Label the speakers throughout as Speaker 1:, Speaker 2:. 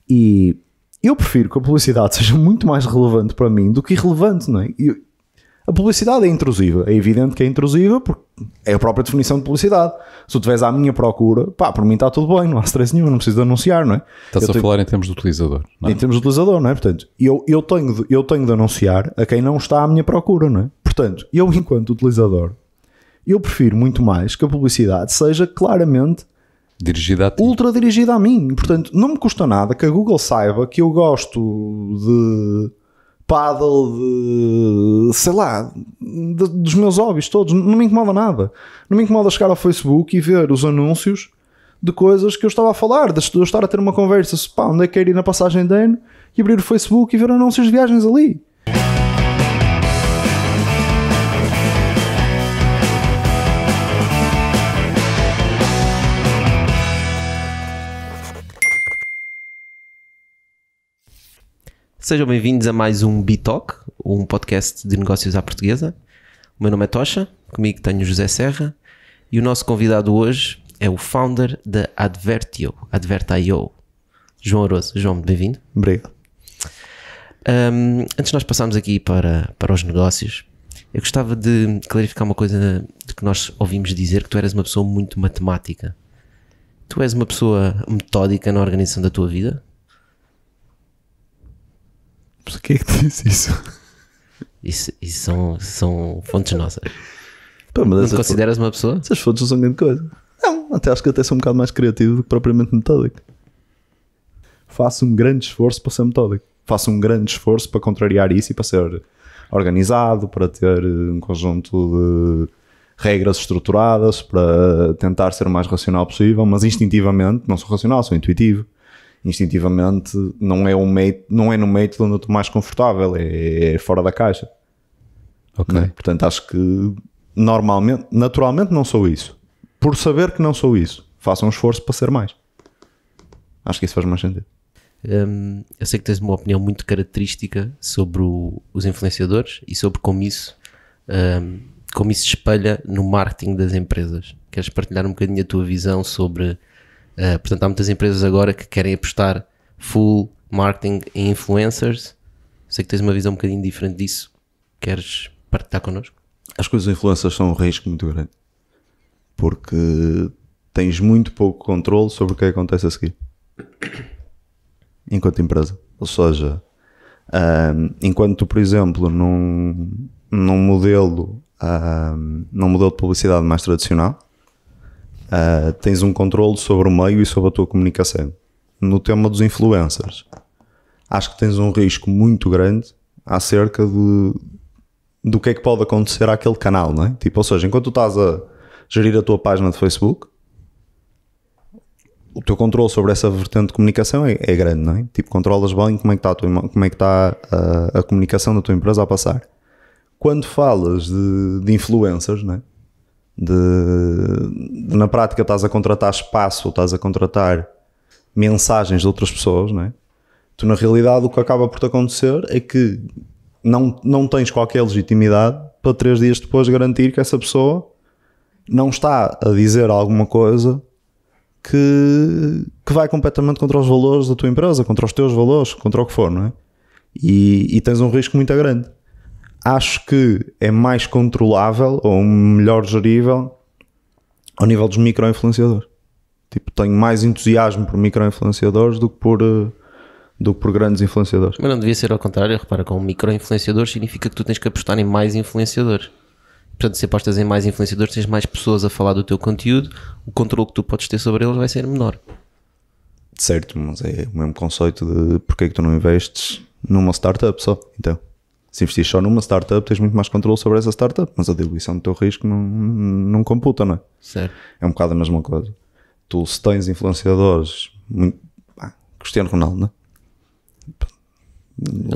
Speaker 1: E eu prefiro que a publicidade seja muito mais relevante para mim do que irrelevante, não é? A publicidade é intrusiva. É evidente que é intrusiva porque é a própria definição de publicidade. Se tu estiveres à minha procura, pá, por mim está tudo bem, não há stress nenhum, não preciso de anunciar, não é?
Speaker 2: Estás a falar em termos de utilizador, não é?
Speaker 1: Em termos de utilizador, não é? Portanto, eu tenho de anunciar a quem não está à minha procura, não é? Portanto, eu enquanto utilizador, eu prefiro muito mais que a publicidade seja claramente
Speaker 2: Dirigida a ti.
Speaker 1: ultra dirigida a mim. Portanto, não me custa nada que a Google saiba que eu gosto de paddle, de, sei lá, dos meus hobbies todos. Não me incomoda nada. Não me incomoda chegar ao Facebook e ver os anúncios de coisas que eu estava a falar, de eu estar a ter uma conversa, pá, onde é que quero ir na passagem de ano, e abrir o Facebook e ver anúncios de viagens ali.
Speaker 3: Sejam bem-vindos a mais um Bitalk, um podcast de negócios à portuguesa. O meu nome é Tocha, comigo tenho José Serra e o nosso convidado hoje é o founder da Advertio, João Aroso. João, bem-vindo.
Speaker 1: Obrigado.
Speaker 3: Antes de nós passarmos aqui para os negócios, eu gostava de clarificar uma coisa de que nós ouvimos dizer, que tu eras uma pessoa muito matemática. Tu és uma pessoa metódica na organização da tua vida?
Speaker 1: Mas quem é que disse isso?
Speaker 3: Isso são fontes nossas.
Speaker 1: Pô, mas
Speaker 3: Não te consideras uma pessoa?
Speaker 1: essas fontes não são grande coisa. Não, até acho que até sou um bocado mais criativo do que propriamente metódico. Faço um grande esforço para ser metódico. Faço um grande esforço para contrariar isso e para ser organizado, para ter um conjunto de regras estruturadas, para tentar ser o mais racional possível, mas instintivamente não sou racional, sou intuitivo. Instintivamente não é no método onde eu estou mais confortável, é fora da caixa.
Speaker 2: Ok.
Speaker 1: Não é? Portanto, acho que naturalmente não sou isso. Por saber que não sou isso, faço um esforço para ser mais. Acho que isso faz mais sentido.
Speaker 3: Eu sei que tens uma opinião muito característica sobre os influenciadores e sobre como isso se espelha no marketing das empresas. Queres partilhar um bocadinho a tua visão sobre... portanto, há muitas empresas agora que querem apostar full marketing em influencers. Sei que tens uma visão um bocadinho diferente disso. Queres partilhar connosco?
Speaker 1: Acho que os influencers são um risco muito grande. Porque tens muito pouco controle sobre o que acontece a seguir. Enquanto empresa. Ou seja, enquanto tu, por exemplo, num modelo de publicidade mais tradicional, tens um controle sobre o meio e sobre a tua comunicação. No tema dos influencers, acho que tens um risco muito grande acerca do que é que pode acontecer àquele canal, não é? Tipo, ou seja, enquanto tu estás a gerir a tua página de Facebook, o teu controle sobre essa vertente de comunicação é grande, não é? Tipo, controlas bem como é que está a comunicação da tua empresa a passar. Quando falas de influencers, não é? Na prática estás a contratar espaço, estás a contratar mensagens de outras pessoas, não é? Tu, na realidade, o que acaba por te acontecer é que não tens qualquer legitimidade para 3 dias depois garantir que essa pessoa não está a dizer alguma coisa que vai completamente contra os valores da tua empresa, contra os teus valores, contra o que for, não é? E tens um risco muito grande. Acho que é mais controlável ou melhor gerível ao nível dos micro-influenciadores. Tipo, tenho mais entusiasmo por micro-influenciadores do que por grandes influenciadores.
Speaker 3: Mas não devia ser ao contrário. Repara, com micro-influenciadores significa que tu tens que apostar em mais influenciadores. Portanto, se apostas em mais influenciadores, tens mais pessoas a falar do teu conteúdo, o controle que tu podes ter sobre eles vai ser menor.
Speaker 1: Certo, mas é o mesmo conceito de porque é que tu não investes numa startup só, então. Se investir só numa startup, tens muito mais controle sobre essa startup, mas a diluição do teu risco não computa, não é?
Speaker 3: Certo.
Speaker 1: É um bocado a mesma coisa. Tu, se tens influenciadores, Cristiano Ronaldo, não é?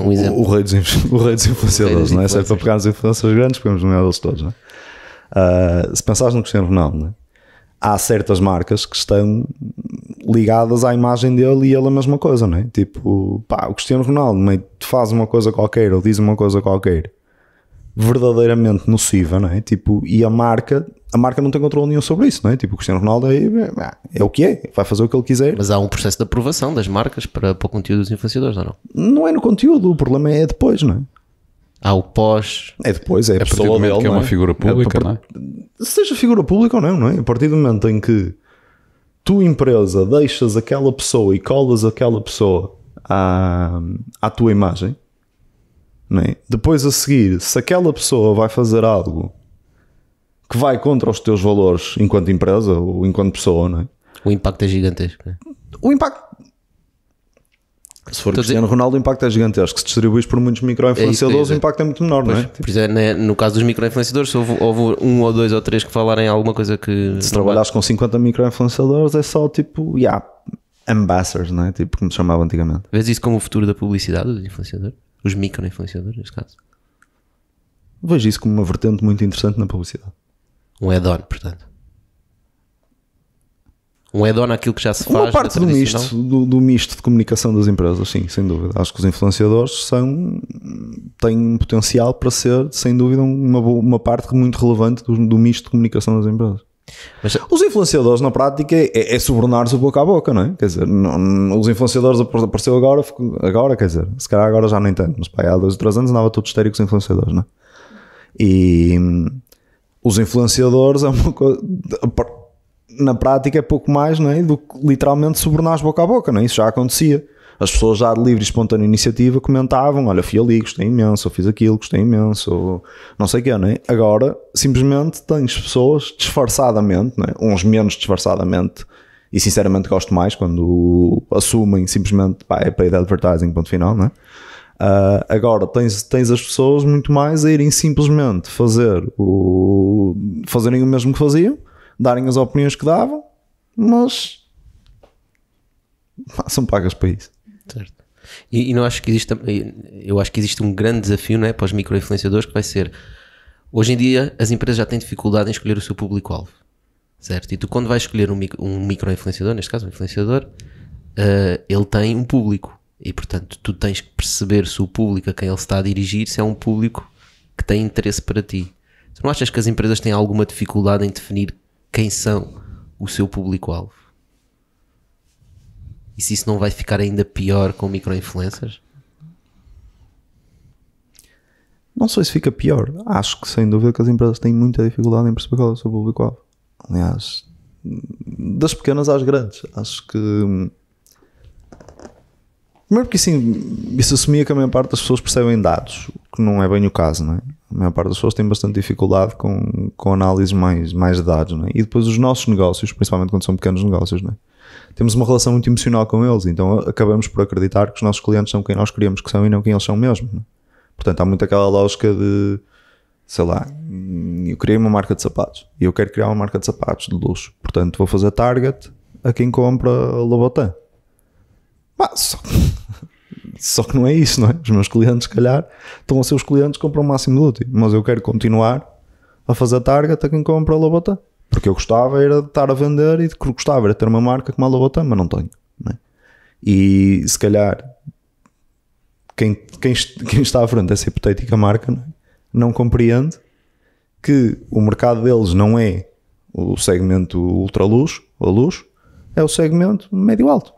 Speaker 3: Um exemplo.
Speaker 1: O rei dos influenciadores, não é? Se é para pegar os influenciadores grandes, podemos nomear eles todos, não é? Se pensares no Cristiano Ronaldo, não é? Há certas marcas que estão ligadas à imagem dele e ele a mesma coisa, não é? Tipo, o Cristiano Ronaldo faz uma coisa qualquer ou diz uma coisa qualquer verdadeiramente nociva, não é? Tipo, e a marca não tem controle nenhum sobre isso, não é? Tipo, o Cristiano Ronaldo é o que é, vai fazer o que ele quiser.
Speaker 3: Mas há um processo de aprovação das marcas para o conteúdo dos influenciadores, ou não?
Speaker 1: Não é no conteúdo, o problema é depois, não é?
Speaker 3: Há o pós...
Speaker 1: É depois, é a
Speaker 2: A partir do
Speaker 1: pessoa
Speaker 2: momento
Speaker 1: dele,
Speaker 2: que é
Speaker 1: não
Speaker 2: uma figura pública, não é?
Speaker 1: Seja figura pública ou não é? A partir do momento em que tu, empresa, deixas aquela pessoa e colas aquela pessoa à tua imagem, não é? Depois a seguir, se aquela pessoa vai fazer algo que vai contra os teus valores enquanto empresa ou enquanto pessoa, não é?
Speaker 3: O impacto é gigantesco. Né?
Speaker 1: O impacto, se for Cristiano Ronaldo, o impacto é gigantesco. Se distribuís por muitos micro-influenciadores, o impacto é muito menor, não é?
Speaker 3: Por isso, no caso dos micro-influenciadores, se houve 1 ou 2 ou 3 que falarem alguma coisa que...
Speaker 1: Se trabalhares com 50 micro-influenciadores, é só tipo, ambassadors, não é? Tipo como se chamava antigamente.
Speaker 3: Vês isso como o futuro da publicidade dos influenciadores? Os micro-influenciadores, neste caso.
Speaker 1: Vejo isso como uma vertente muito interessante na publicidade.
Speaker 3: Um add-on, portanto. Um add-on àquilo que já se faz.
Speaker 1: Uma parte do misto de comunicação das empresas, sim, sem dúvida. Acho que os influenciadores têm potencial para ser, sem dúvida, uma parte muito relevante do misto de comunicação das empresas.
Speaker 3: Mas,
Speaker 1: os influenciadores, na prática, é subornar-se boca a boca, não é? Quer dizer, os influenciadores apareceu agora, quer dizer, se calhar agora já nem tanto, mas há 2 ou 3 anos andava todo histérico os influenciadores, não é? E os influenciadores é uma coisa... Na prática é pouco mais, não é, do que literalmente subornar boca a boca, não é? Isso já acontecia. As pessoas já de livre e espontânea iniciativa comentavam, olha, fui ali, gostei imenso, ou fiz aquilo, gostei imenso, ou não sei o quê, não é? Agora, simplesmente tens pessoas disfarçadamente, não é? Uns menos disfarçadamente, e sinceramente gosto mais quando assumem simplesmente, é paid advertising, ponto final, não é? Agora tens as pessoas muito mais a irem simplesmente fazerem o mesmo que faziam, darem as opiniões que davam, mas são pagas para isso.
Speaker 3: Certo. E não acho que eu acho que existe um grande desafio, não é, para os micro-influenciadores, que vai ser, hoje em dia as empresas já têm dificuldade em escolher o seu público-alvo, certo? E tu, quando vais escolher um micro-influenciador, neste caso um influenciador, ele tem um público e, portanto, tu tens que perceber se o público a quem ele está a dirigir, se é um público que tem interesse para ti. Tu não achas que as empresas têm alguma dificuldade em definir quem são o seu público-alvo? E se isso não vai ficar ainda pior com micro-influencers?
Speaker 1: Não sei se fica pior. Acho que, sem dúvida, que as empresas têm muita dificuldade em perceber qual é o seu público-alvo. Aliás, das pequenas às grandes. Acho que... Primeiro porque assim, isso assumia que a maior parte das pessoas percebem dados, o que não é bem o caso, não é? A maior parte das pessoas tem bastante dificuldade com análises mais de dados, não é? E depois os nossos negócios, principalmente quando são pequenos negócios, não é? Temos uma relação muito emocional com eles, então acabamos por acreditar que os nossos clientes são quem nós queríamos que são e não quem eles são mesmo, não é? Portanto, há muito aquela lógica de, sei lá, eu criei uma marca de sapatos e eu quero criar uma marca de sapatos de luxo, portanto vou fazer target a quem compra Louboutin. Só que não é isso, não é? Os meus clientes, se calhar, estão a ser os clientes que compram o máximo de útil, mas eu quero continuar a fazer target a quem compra Louboutin, porque eu gostava era de estar a vender e gostava era de ter uma marca como a Louboutin, mas não tenho, não é? E se calhar quem está à frente dessa hipotética marca não compreende que o mercado deles não é o segmento ultra luxo, ou luxo, é o segmento médio-alto.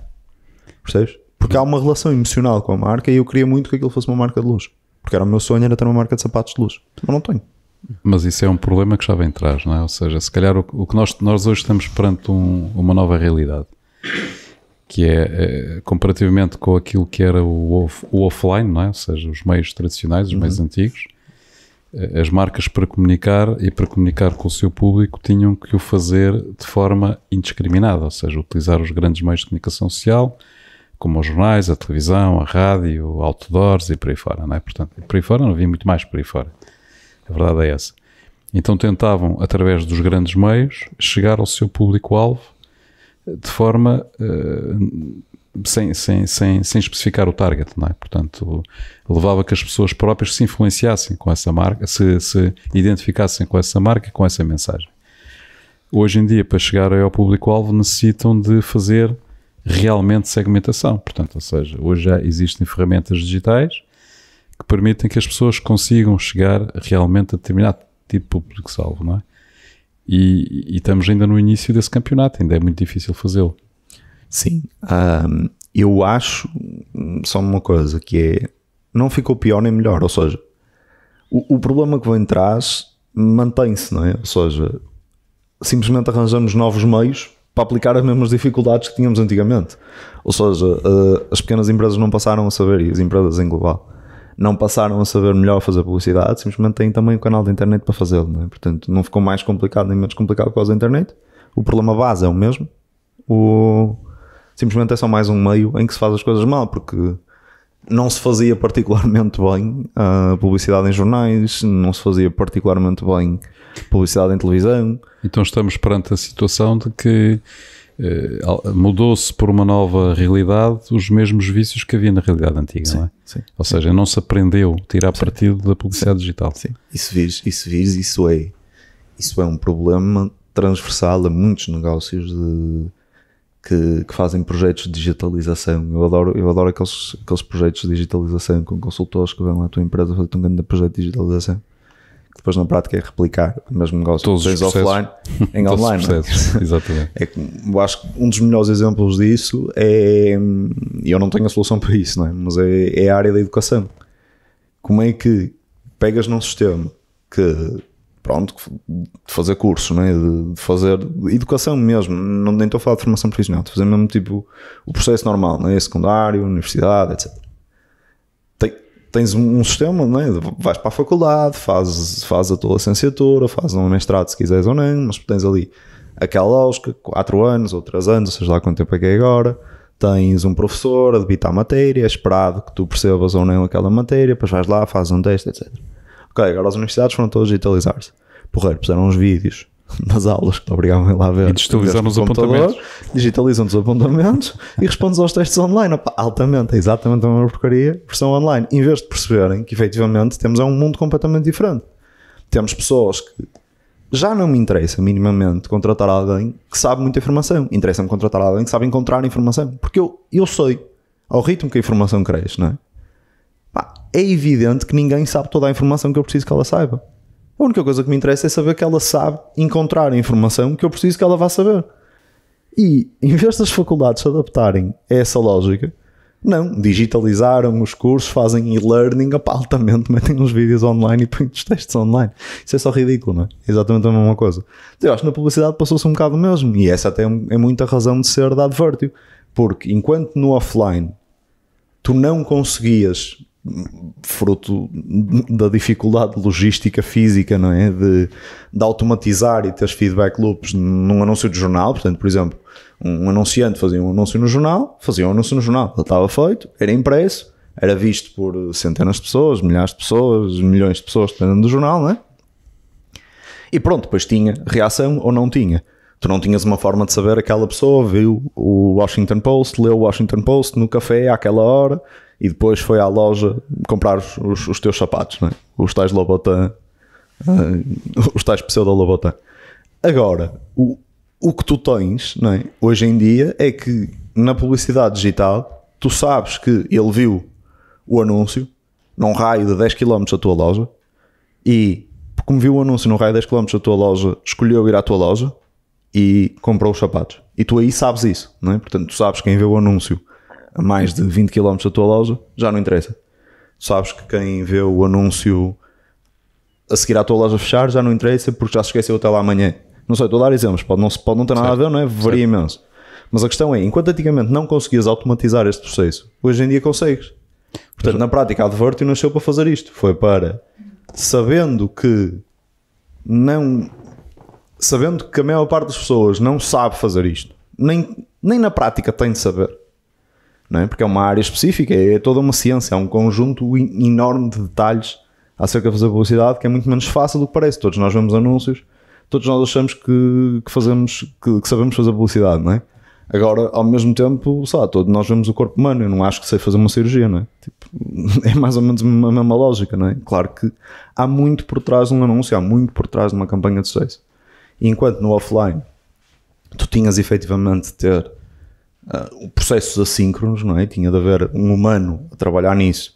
Speaker 1: Percebes? Porque há uma relação emocional com a marca e eu queria muito que aquilo fosse uma marca de luxo. Porque era o meu sonho, era ter uma marca de sapatos de luxo. Mas não tenho.
Speaker 2: Mas isso é um problema que já vem atrás, não é? Ou seja, se calhar o que nós hoje estamos perante uma nova realidade, que é comparativamente com aquilo que era o offline, não é? Ou seja, os meios tradicionais, os meios antigos, as marcas para comunicar e para comunicar com o seu público tinham que o fazer de forma indiscriminada, ou seja, utilizar os grandes meios de comunicação social, como os jornais, a televisão, a rádio, outdoors e por aí fora, não é? Portanto, por aí fora não havia muito mais por aí fora. A verdade é essa. Então tentavam, através dos grandes meios, chegar ao seu público-alvo de forma sem especificar o target, não é? Portanto, levava que as pessoas próprias se influenciassem com essa marca, se identificassem com essa marca e com essa mensagem. Hoje em dia, para chegar ao público-alvo, necessitam de fazer realmente segmentação. Portanto, ou seja, hoje já existem ferramentas digitais que permitem que as pessoas consigam chegar realmente a determinado tipo de público-alvo, não é? E estamos ainda no início desse campeonato, ainda é muito difícil fazê-lo.
Speaker 1: Sim, eu acho só uma coisa, que é, não ficou pior nem melhor, ou seja, o problema que vem atrás mantém-se, não é? Ou seja, simplesmente arranjamos novos meios para aplicar as mesmas dificuldades que tínhamos antigamente. Ou seja, as pequenas empresas não passaram a saber, e as empresas em global não passaram a saber melhor fazer publicidade, simplesmente têm também o canal da internet para fazê-lo, não é? Portanto, não ficou mais complicado nem menos complicado por causa da internet. O problema base é o mesmo. Simplesmente é só mais um meio em que se faz as coisas mal, porque não se fazia particularmente bem a publicidade em jornais, não se fazia particularmente bem publicidade em televisão. Então
Speaker 2: estamos perante a situação de que mudou-se por uma nova realidade os mesmos vícios que havia na realidade antiga,
Speaker 1: sim,
Speaker 2: não é?
Speaker 1: Sim,
Speaker 2: ou seja, não se aprendeu a tirar partido da publicidade digital.
Speaker 1: Sim. Isso é um problema transversal a muitos negócios que fazem projetos de digitalização. Eu adoro aqueles projetos de digitalização com consultores que vão à tua empresa fazer um grande projeto de digitalização, que depois na prática é replicar o mesmo negócio
Speaker 2: todos os
Speaker 1: offline em online.
Speaker 2: Exatamente.
Speaker 1: Eu acho que um dos melhores exemplos disso é, e eu não tenho a solução para isso, não é? Mas é a área da educação. Como é que pegas num sistema que, pronto, de fazer curso, né? De fazer educação mesmo, nem estou a falar de formação profissional, de fazer mesmo tipo o processo normal, né? Secundário, universidade, etc. Tens um sistema, né? Vais para a faculdade, fazes a tua licenciatura, fazes um mestrado se quiseres ou não, mas tens ali aquela lógica, 4 anos ou 3 anos, ou seja lá quanto tempo é que é agora, tens um professor a debitar a matéria, é esperado que tu percebas ou não aquela matéria, depois vais lá, fazes um teste, etc. Ok, agora as universidades foram todas a digitalizar-se. Porreiro, puseram uns vídeos nas aulas que te obrigavam a ir lá ver.
Speaker 2: E digitalizam os apontamentos.
Speaker 1: Digitalizam os apontamentos e respondes aos testes online. Opa, altamente, é exatamente a mesma porcaria, versão online. Em vez de perceberem que efetivamente temos um mundo completamente diferente. Temos pessoas que já não me interessa minimamente contratar alguém que sabe muita informação. Interessa-me contratar alguém que sabe encontrar informação. Porque eu sei ao ritmo que a informação cresce, não é? É evidente que ninguém sabe toda a informação que eu preciso que ela saiba. A única coisa que me interessa é saber que ela sabe encontrar a informação que eu preciso que ela vá saber. E em vez das faculdades se adaptarem a essa lógica, não, digitalizaram os cursos, fazem e-learning, altamente metem uns vídeos online e põem os testes online. Isso é só ridículo, não é? Exatamente a mesma coisa. Eu acho que na publicidade passou-se um bocado o mesmo, e essa até é muita razão de ser da Advertio, porque enquanto no offline tu não conseguias, fruto da dificuldade logística física, não é? De automatizar e ter feedback loops num anúncio de jornal. Portanto, por exemplo, um anunciante fazia um anúncio no jornal, ele estava feito, era impresso, era visto por centenas de pessoas, milhares de pessoas, milhões de pessoas, dependendo do jornal, não é? E pronto, depois tinha reação ou não tinha. Tu não tinhas uma forma de saber, aquela pessoa viu o Washington Post, leu o Washington Post no café àquela hora e depois foi à loja comprar os teus sapatos, não é? Os tais Louboutin, os tais pseudo-Louboutin. Agora, o que tu tens, não é? Hoje em dia é que na publicidade digital tu sabes que ele viu o anúncio num raio de 10 km da tua loja e, como viu o anúncio num raio de 10 km da tua loja, escolheu ir à tua loja e comprou os sapatos. E tu aí sabes isso, não é? Portanto, tu sabes quem vê o anúncio a mais de 20 km da tua loja, já não interessa. Tu sabes que quem vê o anúncio a seguir à tua loja fechar, já não interessa porque já se esqueceu até lá amanhã. Não sei, estou a dar exemplos, pode não ter nada a ver, não é? Varia imenso. Mas a questão é, enquanto antigamente não conseguias automatizar este processo, hoje em dia consegues. Portanto, na prática, a Advertio nasceu para fazer isto. Foi para, sabendo que a maior parte das pessoas não sabe fazer isto, nem na prática tem de saber, não é? Porque é uma área específica, é toda uma ciência, é um conjunto enorme de detalhes acerca de fazer publicidade que é muito menos fácil do que parece. Todos nós vemos anúncios, todos nós achamos que sabemos fazer publicidade, não é? Agora, ao mesmo tempo, todos nós vemos o corpo humano. Eu não acho que sei fazer uma cirurgia, não é? Tipo, é mais ou menos a mesma lógica, não é? Claro que há muito por trás de um anúncio, há muito por trás de uma campanha de sucesso. E enquanto no offline tu tinhas efetivamente de ter processos assíncronos, não é? Tinha de haver um humano a trabalhar nisso,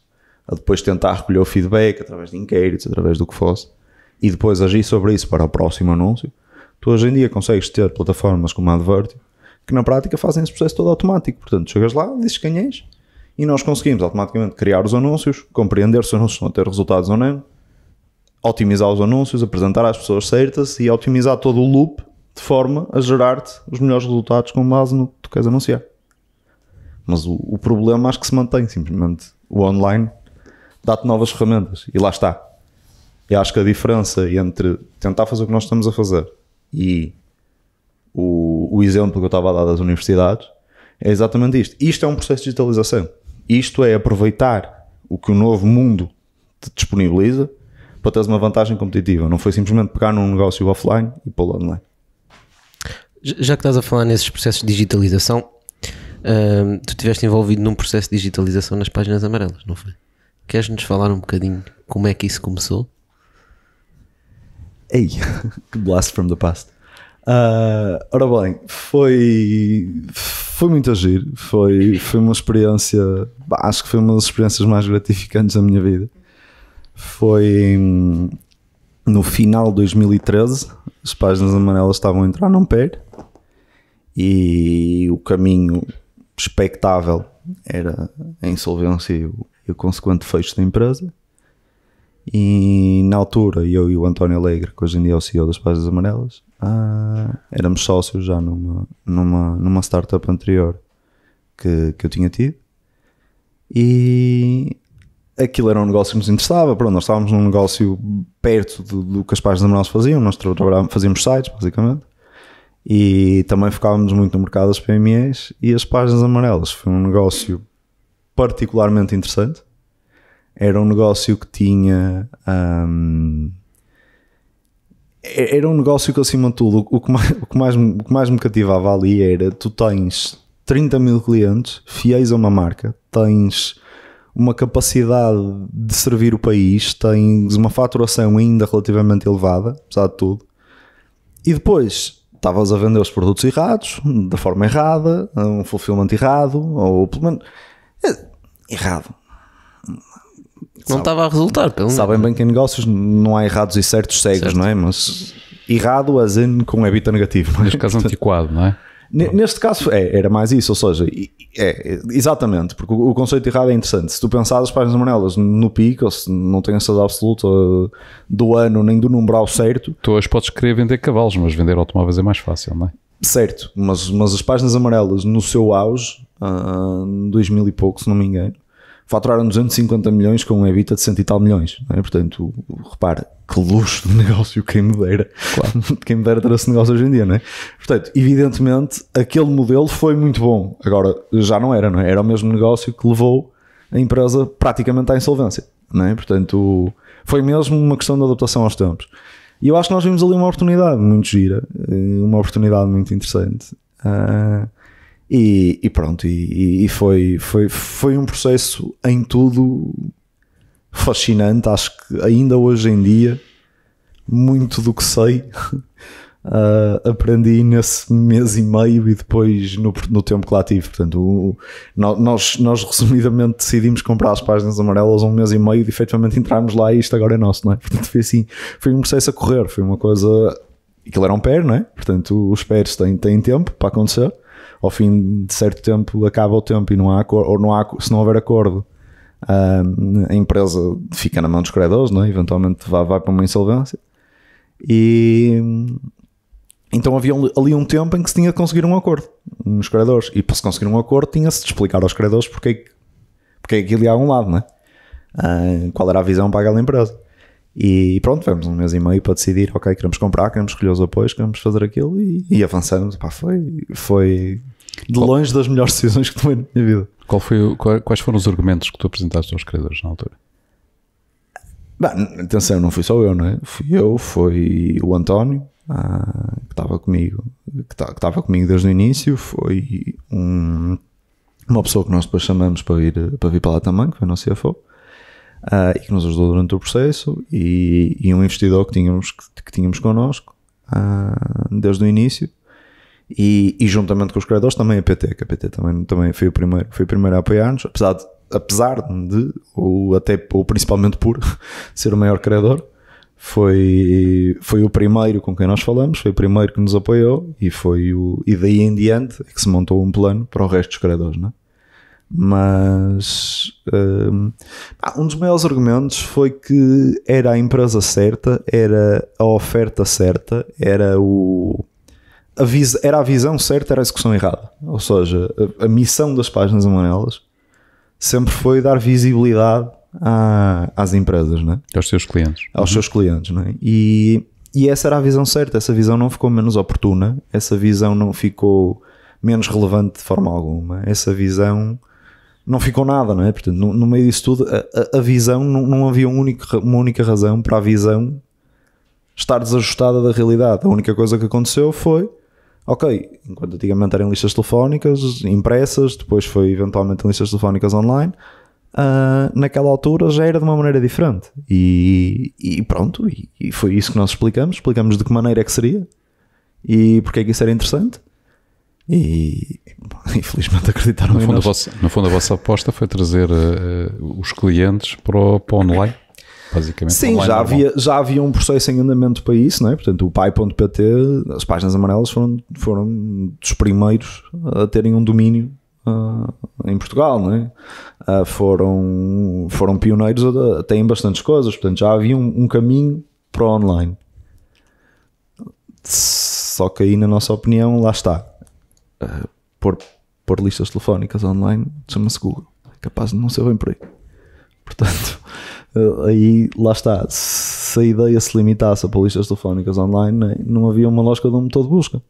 Speaker 1: a depois tentar recolher o feedback através de inquéritos, através do que fosse, e depois agir sobre isso para o próximo anúncio. Tu hoje em dia consegues ter plataformas como a Advertio que na prática fazem esse processo todo automático. Portanto, chegas lá, dizes quem és e nós conseguimos automaticamente criar os anúncios, compreender se os anúncios estão a ter resultados ou não, otimizar os anúncios, apresentar às pessoas certas e otimizar todo o loop de forma a gerar-te os melhores resultados com base no que tu queres anunciar. Mas o problema acho que se mantém, simplesmente o online dá-te novas ferramentas e lá está. E acho que a diferença entre tentar fazer o que nós estamos a fazer e o exemplo que eu estava a dar das universidades é exatamente isto. Isto é um processo de digitalização. Isto é aproveitar o que o novo mundo te disponibiliza para teres uma vantagem competitiva. Não foi simplesmente pegar num negócio offline e pô-lo online.
Speaker 3: Já que estás a falar nesses processos de digitalização, tu estiveste envolvido num processo de digitalização nas páginas amarelas, não foi? Queres-nos falar um bocadinho como é que isso começou?
Speaker 1: Ei, que blast from the past. Ora bem, foi muito agir, foi uma experiência, acho que foi uma das experiências mais gratificantes da minha vida. Foi no final de 2013, as páginas amarelas estavam a entrar num pé e o caminho expectável era a insolvência e o consequente fecho da empresa. E na altura eu e o António Alegre, que hoje em dia é o CEO das páginas amarelas, éramos sócios já numa startup anterior que eu tinha tido, e aquilo era um negócio que nos interessava. Pronto, nós estávamos num negócio perto do que as páginas amarelas faziam. Nós fazíamos sites basicamente e também focávamos muito no mercado das PMEs, e as páginas amarelas foi um negócio particularmente interessante. Era um negócio que tinha era um negócio que, acima de tudo, o que mais me cativava ali era: tu tens 30 mil clientes fiéis a uma marca, tens uma capacidade de servir o país, tens uma faturação ainda relativamente elevada, apesar de tudo, e depois estavas a vender os produtos errados, da forma errada, um fulfillment errado, ou pelo menos errado.
Speaker 3: Não estava a resultar.
Speaker 1: Sabem bem que em negócios não há errados e certos cegos, certo. Não é? Mas errado as in com EBITDA negativo.
Speaker 2: Neste caso antiquado, não é?
Speaker 1: Neste caso era mais isso, ou seja, exatamente, porque o conceito errado é interessante. Se tu pensares as páginas amarelas no pico, ou se não tens a certeza absoluta do ano nem do numeral certo,
Speaker 2: tu hoje podes querer vender cavalos, mas vender automóveis é mais fácil, não é?
Speaker 1: Certo, mas as páginas amarelas no seu auge, 2000 e pouco, se não me engano, faturaram 250 milhões com um EBITDA de 100 e tal milhões, não é? Portanto, repara, que luxo de negócio, quem me dera. Claro. Quem me dera ter esse negócio hoje em dia, não é? Portanto, evidentemente, aquele modelo foi muito bom. Agora, já não é? Era o mesmo negócio que levou a empresa praticamente à insolvência, não é? Portanto, foi mesmo uma questão de adaptação aos tempos. E eu acho que nós vimos ali uma oportunidade muito gira, uma oportunidade muito interessante. E pronto, e foi um processo em tudo fascinante. Acho que ainda hoje em dia muito do que sei aprendi nesse mês e meio e depois no tempo que lá tive. Portanto, nós resumidamente decidimos comprar as páginas amarelas um mês e meio e efetivamente entrarmos lá e isto agora é nosso, não é? Portanto, foi assim, foi um processo a correr, foi uma coisa, aquilo era um pair, não é? Portanto, os pairs têm tempo para acontecer. Ao fim de certo tempo acaba o tempo e não há acordo, ou não há, se não houver acordo, a empresa fica na mão dos credores, não é? Eventualmente vai para uma insolvência. E então havia ali um tempo em que se tinha de conseguir um acordo nos credores, e para se conseguir um acordo tinha-se de explicar aos credores porque aquilo ia a um lado, não é? Qual era a visão para aquela empresa. E pronto, tivemos um mês e meio para decidir: ok, queremos comprar, queremos escolher os apoios, queremos fazer aquilo, e avançamos. Pá, foi de longe das melhores decisões que tomei na minha vida.
Speaker 2: Quais foram os argumentos que tu apresentaste aos credores na altura?
Speaker 1: Bem, atenção, não fui só eu, não é? Foi o António, que estava comigo, desde o início. Foi uma pessoa que nós depois chamamos para vir para lá também, que foi o nosso CFO. E que nos ajudou durante o processo, e um investidor que tínhamos connosco desde o início, e juntamente com os credores também a PT, que a PT também foi o primeiro a apoiar-nos, apesar de apesar de, ou principalmente por ser o maior credor, foi o primeiro com quem nós falamos, foi o primeiro que nos apoiou e daí em diante é que se montou um plano para o resto dos credores, não é? Mas um dos maiores argumentos foi que era a empresa certa, era a oferta certa, era a visão certa, era a execução errada. Ou seja, a missão das páginas amarelas sempre foi dar visibilidade às empresas, não é?
Speaker 2: Aos seus clientes.
Speaker 1: Aos seus clientes, não é? E essa era a visão certa. Essa visão não ficou menos oportuna, essa visão não ficou menos relevante de forma alguma, essa visão não ficou nada, não é? Portanto, no meio disso tudo, a visão, não havia uma única razão para a visão estar desajustada da realidade. A única coisa que aconteceu foi, ok, enquanto antigamente eram listas telefónicas impressas, depois foi eventualmente em listas telefónicas online, naquela altura já era de uma maneira diferente. E pronto, e foi isso que nós explicamos de que maneira é que seria e porque é que isso era interessante. E infelizmente acreditaram
Speaker 2: no
Speaker 1: em
Speaker 2: fundo,
Speaker 1: nós.
Speaker 2: No fundo a vossa aposta foi trazer os clientes para o online, basicamente.
Speaker 1: Sim,
Speaker 2: online
Speaker 1: já havia um processo em andamento para isso, não é? Portanto, o pai.pt, as páginas amarelas foram dos primeiros a terem um domínio em Portugal, não é? Foram pioneiros até em bastantes coisas, portanto já havia um caminho para o online. Só que aí, na nossa opinião, lá está. Pôr listas telefónicas online chama-se Google, é capaz de não ser bem por aí. Portanto, aí lá está, se a ideia se limitasse a pôr listas telefónicas online, né, não havia uma lógica de um motor de busca,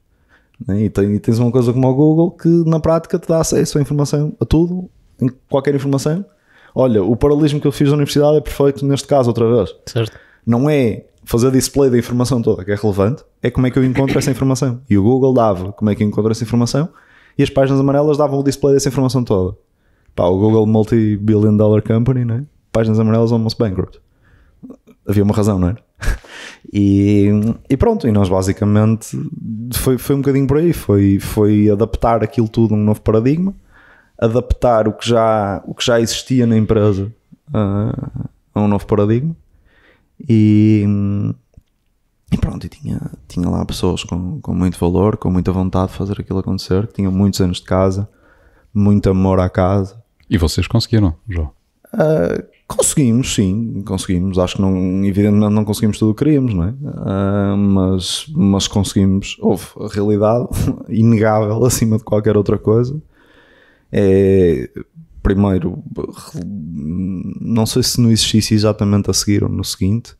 Speaker 1: né? E tens uma coisa como o Google que na prática te dá acesso à informação, a tudo, em qualquer informação. Olha, o paralelismo que eu fiz na universidade é perfeito neste caso outra vez.
Speaker 3: Certo.
Speaker 1: Não é fazer display da informação toda que é relevante, é como é que eu encontro essa informação. E o Google dava como é que eu encontro essa informação e as páginas amarelas davam o display dessa informação toda. Pá, o Google multi-billion dollar company, né? Páginas amarelas almost bankrupt. Havia uma razão, não é? E pronto, e nós basicamente foi um bocadinho por aí, foi adaptar aquilo tudo a um novo paradigma, adaptar o que já existia na empresa a um novo paradigma. E pronto, e tinha lá pessoas com muito valor, com muita vontade de fazer aquilo acontecer, que tinham muitos anos de casa, muito amor à casa.
Speaker 2: E vocês conseguiram, João?
Speaker 1: Conseguimos, sim, conseguimos. Acho que evidentemente não conseguimos tudo o que queríamos, não é? Mas conseguimos. Houve a realidade inegável acima de qualquer outra coisa. Primeiro, não sei se não existisse exatamente a seguir ou no seguinte,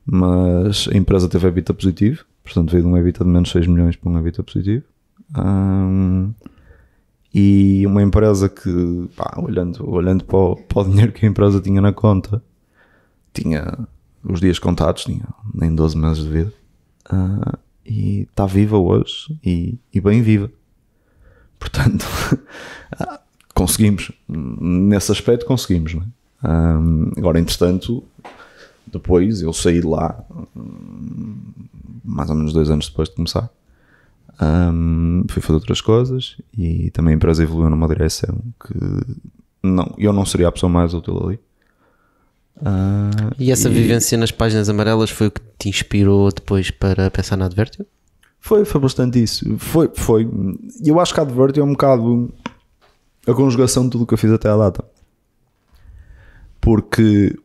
Speaker 1: mas a empresa teve EBITDA positivo, portanto veio de um EBITDA de menos 6 milhões para um EBITDA positivo. E uma empresa que, pá, olhando para o dinheiro que a empresa tinha na conta, tinha os dias contados, tinha nem 12 meses de vida, e está viva hoje e bem viva. Portanto, conseguimos, nesse aspecto conseguimos, não é? Agora, entretanto, depois eu saí de lá mais ou menos 2 anos depois de começar, fui fazer outras coisas e também a empresa evoluiu numa direção que eu não seria a pessoa mais útil ali.
Speaker 3: E essa vivência nas páginas amarelas foi o que te inspirou depois para pensar na Advertio?
Speaker 1: Foi bastante isso. Foi. Eu acho que a Advertio é um bocado a conjugação de tudo o que eu fiz até à data. Porque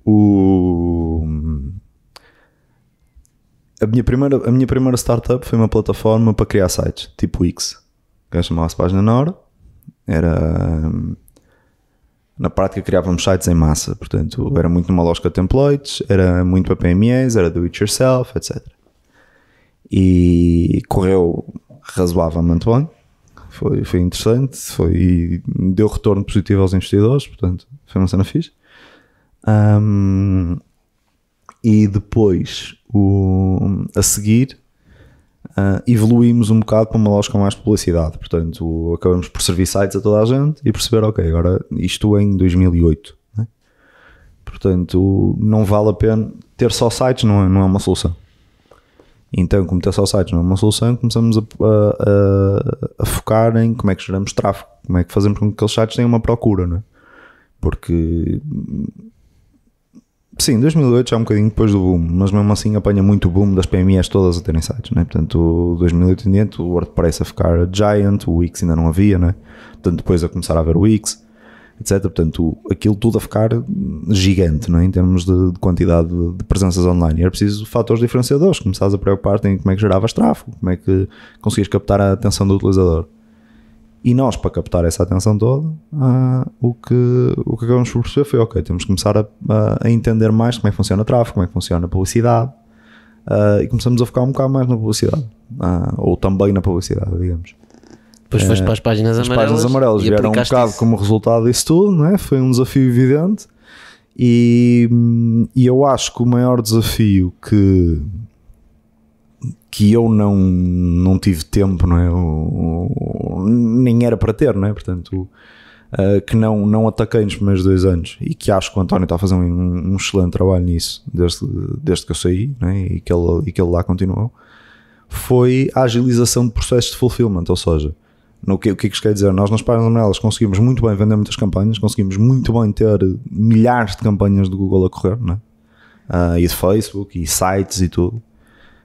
Speaker 1: a minha primeira startup foi uma plataforma para criar sites, tipo Wix, que chamava-se Página Nora. Na prática criávamos sites em massa, portanto era muito numa lógica de templates, era muito para PMEs, era do it yourself, etc. E correu razoavelmente bem, foi interessante, deu retorno positivo aos investidores, portanto foi uma cena fixe. E depois a seguir evoluímos um bocado para uma lógica mais de publicidade, portanto acabamos por servir sites a toda a gente e perceber, ok, agora isto em 2008, né? Portanto não vale a pena ter só sites, não é uma solução. Então, como ter só sites não é uma solução, começamos a focar em como é que geramos tráfego, como é que fazemos com que aqueles sites tenham uma procura, não é? porque sim, 2008 já é um bocadinho depois do boom, mas mesmo assim apanha muito o boom das PMEs todas a terem sites, né? Portanto, 2008 em diante, o WordPress a ficar giant, o Wix ainda não havia, né? Portanto, depois a começar a haver o Wix, etc. Portanto, aquilo tudo a ficar gigante, não é? Em termos de quantidade de presenças online. E era preciso fatores diferenciadores, começares a preocupar-te em como é que geravas tráfego, como é que conseguias captar a atenção do utilizador. E nós, para captar essa atenção toda, o que acabamos por perceber foi, ok, temos que começar a entender mais como é que funciona o tráfego, como é que funciona a publicidade, e começamos a focar um bocado mais na publicidade, ou também na publicidade, digamos.
Speaker 3: Depois foste para as páginas amarelas.
Speaker 1: As páginas amarelas vieram um bocado
Speaker 3: isso
Speaker 1: como resultado disso tudo, não é? Foi um desafio evidente, e eu acho que o maior desafio que eu não tive tempo, não é? Nem era para ter, não é? Portanto, que não ataquei nos primeiros 2 anos, e que acho que o António está a fazer um excelente trabalho nisso desde que eu saí, não é? E que ele lá continuou, foi a agilização de processos de fulfillment. Ou seja, o que é que isto quer dizer? Nós nas páginas amarelas conseguimos muito bem vender muitas campanhas, conseguimos muito bem ter milhares de campanhas de Google a correr, não é? E de Facebook, e sites e tudo.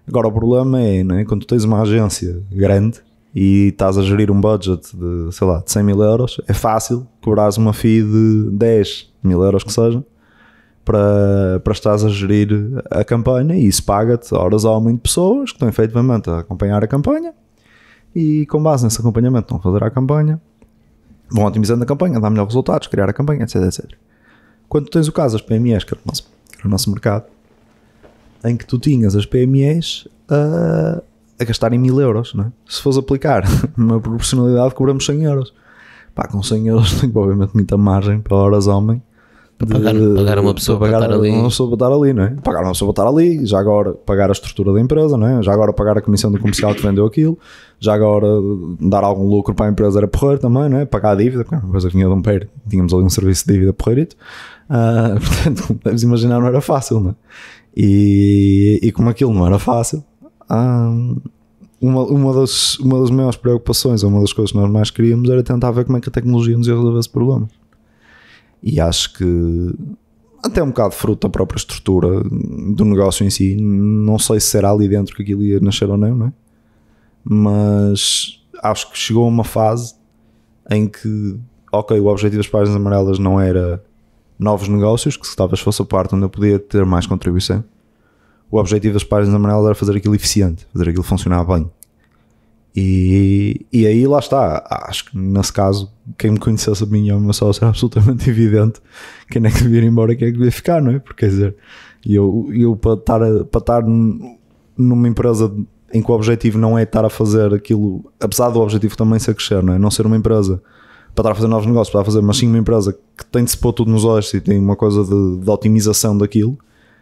Speaker 1: Agora o problema é, não é? Quando tu tens uma agência grande e estás a gerir um budget de, sei lá, de 100 mil euros, é fácil cobrares uma fee de 10 mil euros que seja, para estares a gerir a campanha, e isso paga-te horas ao aumento de pessoas que estão efetivamente a acompanhar a campanha, e com base nesse acompanhamento vão fazer a campanha, vão otimizando a campanha, dar melhores resultados, criar a campanha, etc, etc. Quando tu tens o caso das PMEs, que era o nosso mercado, em que tu tinhas as PMEs a gastarem 1000 euros, não é? Se fores aplicar uma proporcionalidade, cobramos 100 euros. Pá, com 100 euros tem obviamente muita margem para horas homem.
Speaker 3: Pagar uma pessoa para estar ali.
Speaker 1: Uma pessoa para estar ali, não é? Pagar uma pessoa para estar ali, já agora pagar a estrutura da empresa, não é? Já agora pagar a comissão do comercial que vendeu aquilo, já agora dar algum lucro para a empresa era porreiro também, não é? Pagar a dívida, porque era uma coisa que vinha de um pé, tínhamos ali um serviço de dívida porreirito. Portanto, deves imaginar, não era fácil, não é? E como aquilo não era fácil, uma das maiores preocupações, uma das coisas que nós mais queríamos era tentar ver como é que a tecnologia nos ia resolver esse problema. E acho que até um bocado fruto da própria estrutura do negócio em si, não sei se será ali dentro que aquilo ia nascer ou não é? Mas acho que chegou a uma fase em que, ok, o objetivo das páginas amarelas não era novos negócios, que se talvez fosse a parte onde eu podia ter mais contribuição. O objetivo das páginas amarelas era fazer aquilo eficiente, fazer aquilo funcionar bem. E aí lá está, acho que nesse caso, quem me conhecesse a mim e ao meu sócio era absolutamente evidente quem é que devia ir embora e quem é que devia ficar, não é? Porque quer dizer, eu para estar numa empresa em que o objetivo não é estar a fazer aquilo, apesar do objetivo também ser crescer, não é? Não ser uma empresa para estar a fazer novos negócios, para fazer, mas sim uma empresa que tem de se pôr tudo nos olhos e tem uma coisa de otimização daquilo,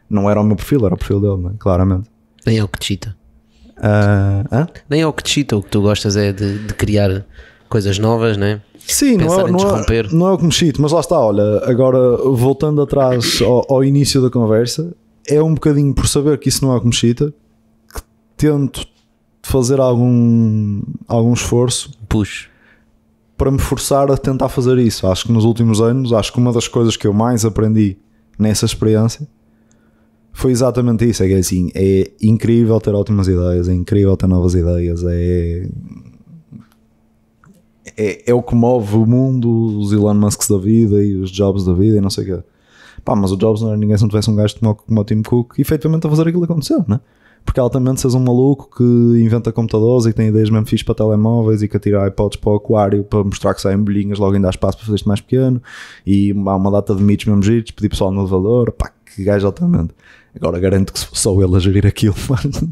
Speaker 1: não era o meu perfil, era o perfil dele, não é? Claramente.
Speaker 3: Nem é o que te chita. Nem é o que te chita, o que tu gostas é de criar coisas novas, não é?
Speaker 1: Sim, não é o que me chita, mas lá está, olha, agora voltando atrás ao início da conversa, é um bocadinho por saber que isso não é o que me chita, que tento fazer algum esforço para me forçar a tentar fazer isso. Acho que nos últimos anos, acho que uma das coisas que eu mais aprendi nessa experiência foi exatamente isso. É que assim, é incrível ter ótimas ideias, é incrível ter novas ideias, é o que move o mundo, os Elon Musks da vida e os Jobs da vida e não sei o quê. Pá, mas o Jobs não era ninguém se não tivesse um gajo como o Tim Cook efetivamente a fazer aquilo acontecer, não é? Porque altamente se és um maluco que inventa computadores e que tem ideias mesmo fixas para telemóveis e que atira iPods para o aquário para mostrar que saem bolhinhas, logo ainda há espaço para fazer isto mais pequeno, e há uma data de mitos mesmo giros, pedir pessoal no elevador, pá, que gajo altamente. Agora garanto que se fosse só ele a gerir aquilo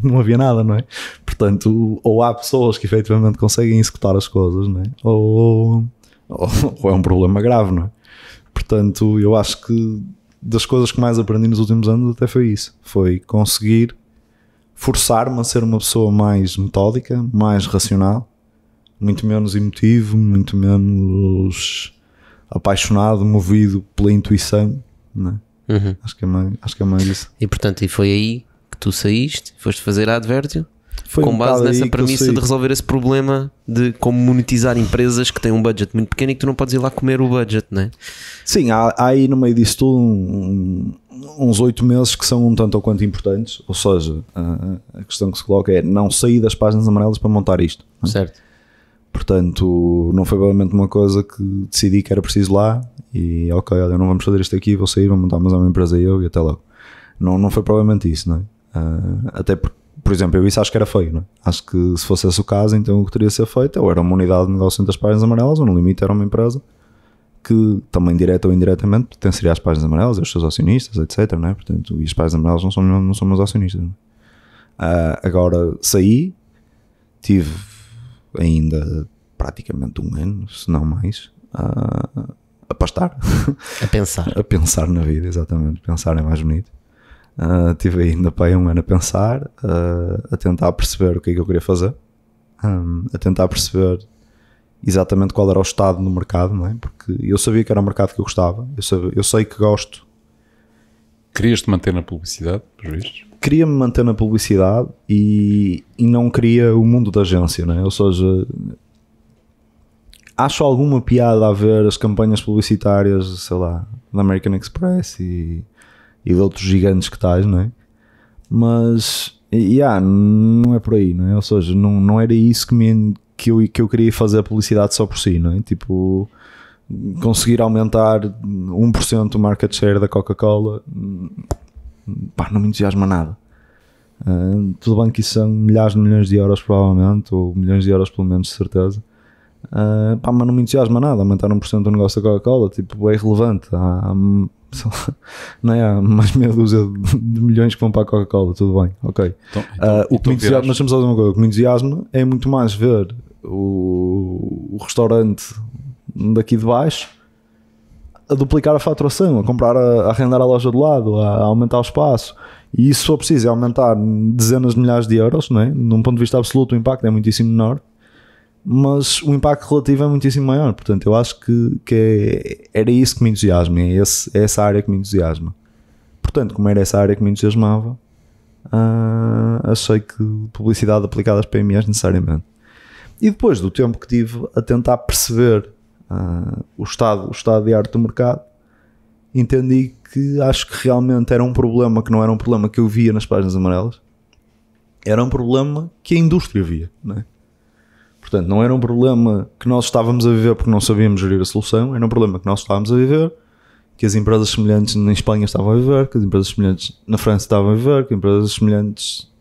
Speaker 1: não havia nada, não é? Portanto, ou há pessoas que efetivamente conseguem executar as coisas, não é? Ou é um problema grave, não é? Portanto, eu acho que das coisas que mais aprendi nos últimos anos até foi isso, foi conseguir forçar-me a ser uma pessoa mais metódica, mais racional, muito menos emotivo, muito menos apaixonado, movido pela intuição, não é? Acho que é mais isso.
Speaker 3: E portanto, e foi aí que tu saíste, foste fazer a Advertio.
Speaker 1: Foi
Speaker 3: com
Speaker 1: um
Speaker 3: base
Speaker 1: bocado aí
Speaker 3: nessa
Speaker 1: que eu
Speaker 3: premissa
Speaker 1: saí.
Speaker 3: de resolver esse problema de como monetizar empresas que têm um budget muito pequeno e que tu não podes ir lá comer o budget, não é?
Speaker 1: Sim, há aí no meio disso tudo uns 8 meses que são um tanto ou quanto importantes. Ou seja, a questão que se coloca é não sair das páginas amarelas para montar isto. Não é?
Speaker 3: Certo.
Speaker 1: Portanto, não foi provavelmente uma coisa que decidi que era preciso lá e ok, olha, não vamos fazer isto aqui, vou sair, vou montar mais uma empresa eu e até logo. Não foi provavelmente isso, não é? Até porque, por exemplo, eu isso acho que era feio, não é? Acho que se fosse esse o caso, então o que teria de ser feito ou era uma unidade de negócio entre as páginas amarelas ou no limite era uma empresa que também direta ou indiretamente pertenceria às páginas amarelas, aos seus acionistas, etc, não é? Portanto, e as páginas amarelas não são meus acionistas, não é? Agora saí, tive ainda praticamente um ano, se não mais, a pastar,
Speaker 3: A pensar.
Speaker 1: na vida, exatamente, pensar é mais bonito. Tive ainda para aí um ano a pensar, a tentar perceber o que é que eu queria fazer, a tentar perceber exatamente qual era o estado no mercado, não é? Porque eu sabia que era o mercado que eu gostava, eu sei que gosto.
Speaker 2: Querias-te manter na publicidade, por vistos?
Speaker 1: Queria-me manter na publicidade e não queria o mundo da agência, não é? Ou seja, acho alguma piada a ver as campanhas publicitárias, sei lá, da American Express e de outros gigantes que tais, não é? Mas, não é por aí, não é? Ou seja, não era isso que eu queria fazer a publicidade só por si, não é? Tipo, conseguir aumentar 1% o market share da Coca-Cola, pá, não me entusiasma nada. Tudo bem que isso são milhares de milhões de euros provavelmente, ou milhões de euros pelo menos de certeza, pá, mas não me entusiasma nada aumentar 1% do negócio da Coca-Cola, tipo, é irrelevante. Não é? Há mais meia dúzia de milhões que vão para a Coca-Cola, tudo bem, ok. O que me entusiasma, mas vamos fazer uma coisa, o que me entusiasma é muito mais ver o restaurante daqui de baixo a duplicar a faturação, a comprar, a arrendar a loja do lado, a aumentar o espaço, e isso, se for preciso, é aumentar dezenas de milhares de euros, não é? Num ponto de vista absoluto o impacto é muitíssimo menor, mas o impacto relativo é muitíssimo maior. Portanto, eu acho que era isso que me entusiasma, é essa área que me entusiasma. Portanto, como era essa área que me entusiasmava, achei que publicidade aplicada às PMEs necessariamente. E depois do tempo que tive a tentar perceber o estado de arte do mercado, entendi que acho que realmente era um problema que não era um problema que eu via nas páginas amarelas, era um problema que a indústria via, não é? Portanto, não era um problema que nós estávamos a viver porque não sabíamos gerir a solução, era um problema que nós estávamos a viver, que as empresas semelhantes na Espanha estavam a viver, que as empresas semelhantes na França estavam a viver, que as empresas semelhantes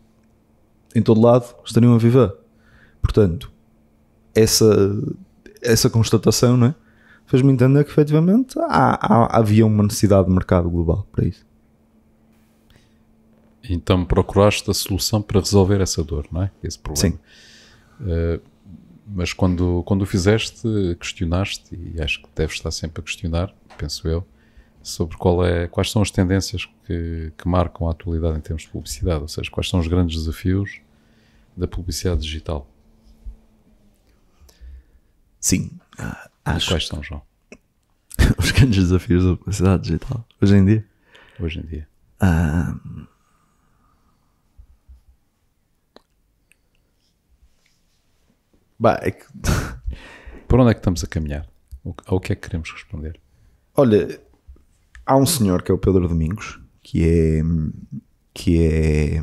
Speaker 1: em todo lado estariam a viver. Portanto, essa constatação, não é, fez-me entender que efetivamente havia uma necessidade de mercado global para isso.
Speaker 2: Então procuraste a solução para resolver essa dor, não é? Esse problema.
Speaker 1: Sim.
Speaker 2: Mas quando o fizeste, questionaste, e acho que deves estar sempre a questionar, penso eu, sobre quais são as tendências que marcam a atualidade em termos de publicidade, ou seja, quais são os grandes desafios da publicidade digital.
Speaker 1: Sim.
Speaker 2: E quais são, João?
Speaker 1: Os grandes desafios da publicidade digital hoje em dia?
Speaker 2: Hoje em dia. Por onde é que estamos a caminhar? Ao que é que queremos responder?
Speaker 1: Olha, há um senhor que é o Pedro Domingos, que é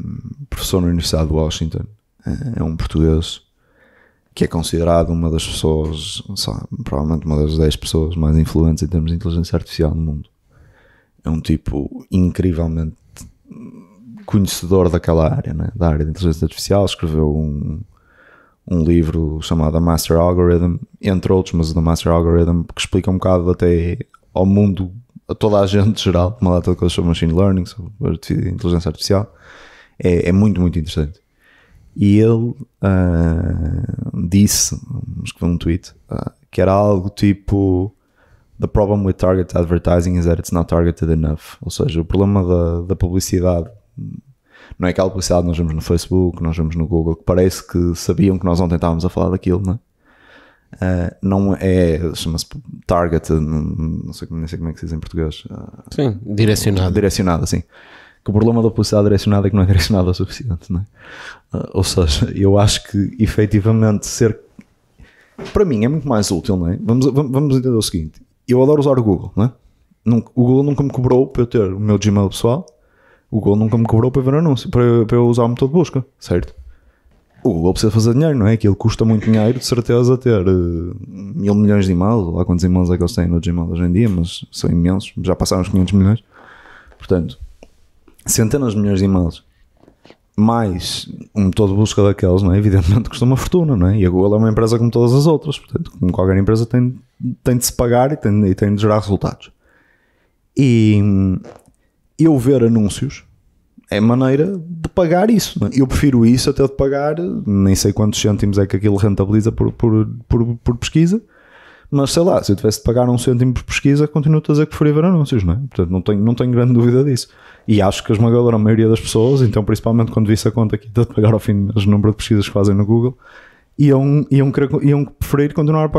Speaker 1: professor na Universidade de Washington, é um português que é considerado uma das pessoas, provavelmente uma das 10 pessoas mais influentes em termos de inteligência artificial no mundo. É um tipo incrivelmente conhecedor daquela área, né? Da área de inteligência artificial. Escreveu um livro chamado A Master Algorithm, entre outros, mas o da Master Algorithm, que explica um bocado até ao mundo, a toda a gente geral, uma data de coisas sobre machine learning, sobre inteligência artificial. É muito, muito interessante. E ele disse, escreveu um tweet, que era algo tipo: The problem with targeted advertising is that it's not targeted enough. Ou seja, o problema da publicidade não é aquela publicidade que nós vemos no Facebook, nós vemos no Google, que parece que sabiam que nós ontem estávamos a falar daquilo, não é? Não é, chama-se targeted, nem sei como é que se diz em português.
Speaker 3: Sim, direcionado.
Speaker 1: Direcionado, assim. que o problema da publicidade direcionada é que não é direcionada o suficiente, não é? Ou seja, eu acho que efetivamente para mim é muito mais útil, não é? Vamos entender o seguinte, eu adoro usar o Google, não é? O Google nunca me cobrou para eu ter o meu Gmail pessoal, o Google nunca me cobrou para ver anúncio, para eu usar o motor de busca, certo? O Google precisa fazer dinheiro, não é? Aquilo custa muito dinheiro, de certeza, ter 1.000 milhões de e-mails, lá quantos e-mails é que eles têm no Gmail hoje em dia, mas são imensos, já passaram os 500 milhões. Portanto, centenas de milhões de e-mails, mais um motor de busca daqueles, não é? Evidentemente custa uma fortuna, não é? E a Google é uma empresa como todas as outras, portanto, como qualquer empresa tem de se pagar e tem de gerar resultados. E eu ver anúncios é maneira de pagar isso, não é? Eu prefiro isso até de pagar, nem sei quantos cêntimos é que aquilo rentabiliza por pesquisa, mas sei lá, se eu tivesse de pagar 1 cêntimo por pesquisa, continuo a dizer que preferia ver anúncios, não é? Portanto, não tenho grande dúvida disso. E acho que a esmagadora maioria das pessoas, então principalmente quando visse a conta aqui de pagar ao fim do mês o número de pesquisas que fazem no Google, iam preferir continuar a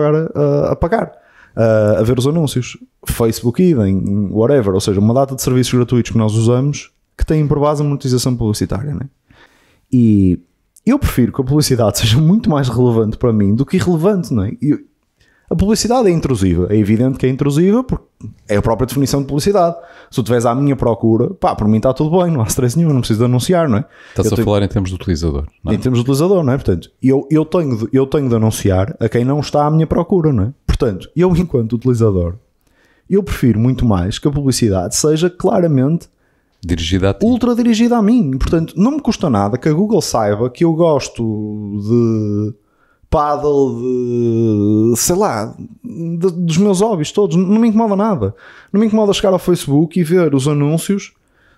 Speaker 1: pagar, a ver os anúncios. Facebook, idem, whatever, ou seja, uma data de serviços gratuitos que nós usamos que têm por base a monetização publicitária, não é? E eu prefiro que a publicidade seja muito mais relevante para mim do que irrelevante, não é? A publicidade é intrusiva, é evidente que é intrusiva porque é a própria definição de publicidade. Se tu estiveres à minha procura, pá, por mim está tudo bem, não há stress nenhum, não preciso de anunciar, não é?
Speaker 2: Estás a falar em termos de utilizador, não é?
Speaker 1: Em termos de utilizador, não é? Portanto, eu tenho de anunciar a quem não está à minha procura, não é? Portanto, eu enquanto utilizador, eu prefiro muito mais que a publicidade seja claramente
Speaker 2: dirigida a ti.
Speaker 1: Ultra dirigida a mim. Portanto, não me custa nada que a Google saiba que eu gosto de paddle, sei lá, dos meus hobbies todos. Não me incomoda nada. Não me incomoda chegar ao Facebook e ver os anúncios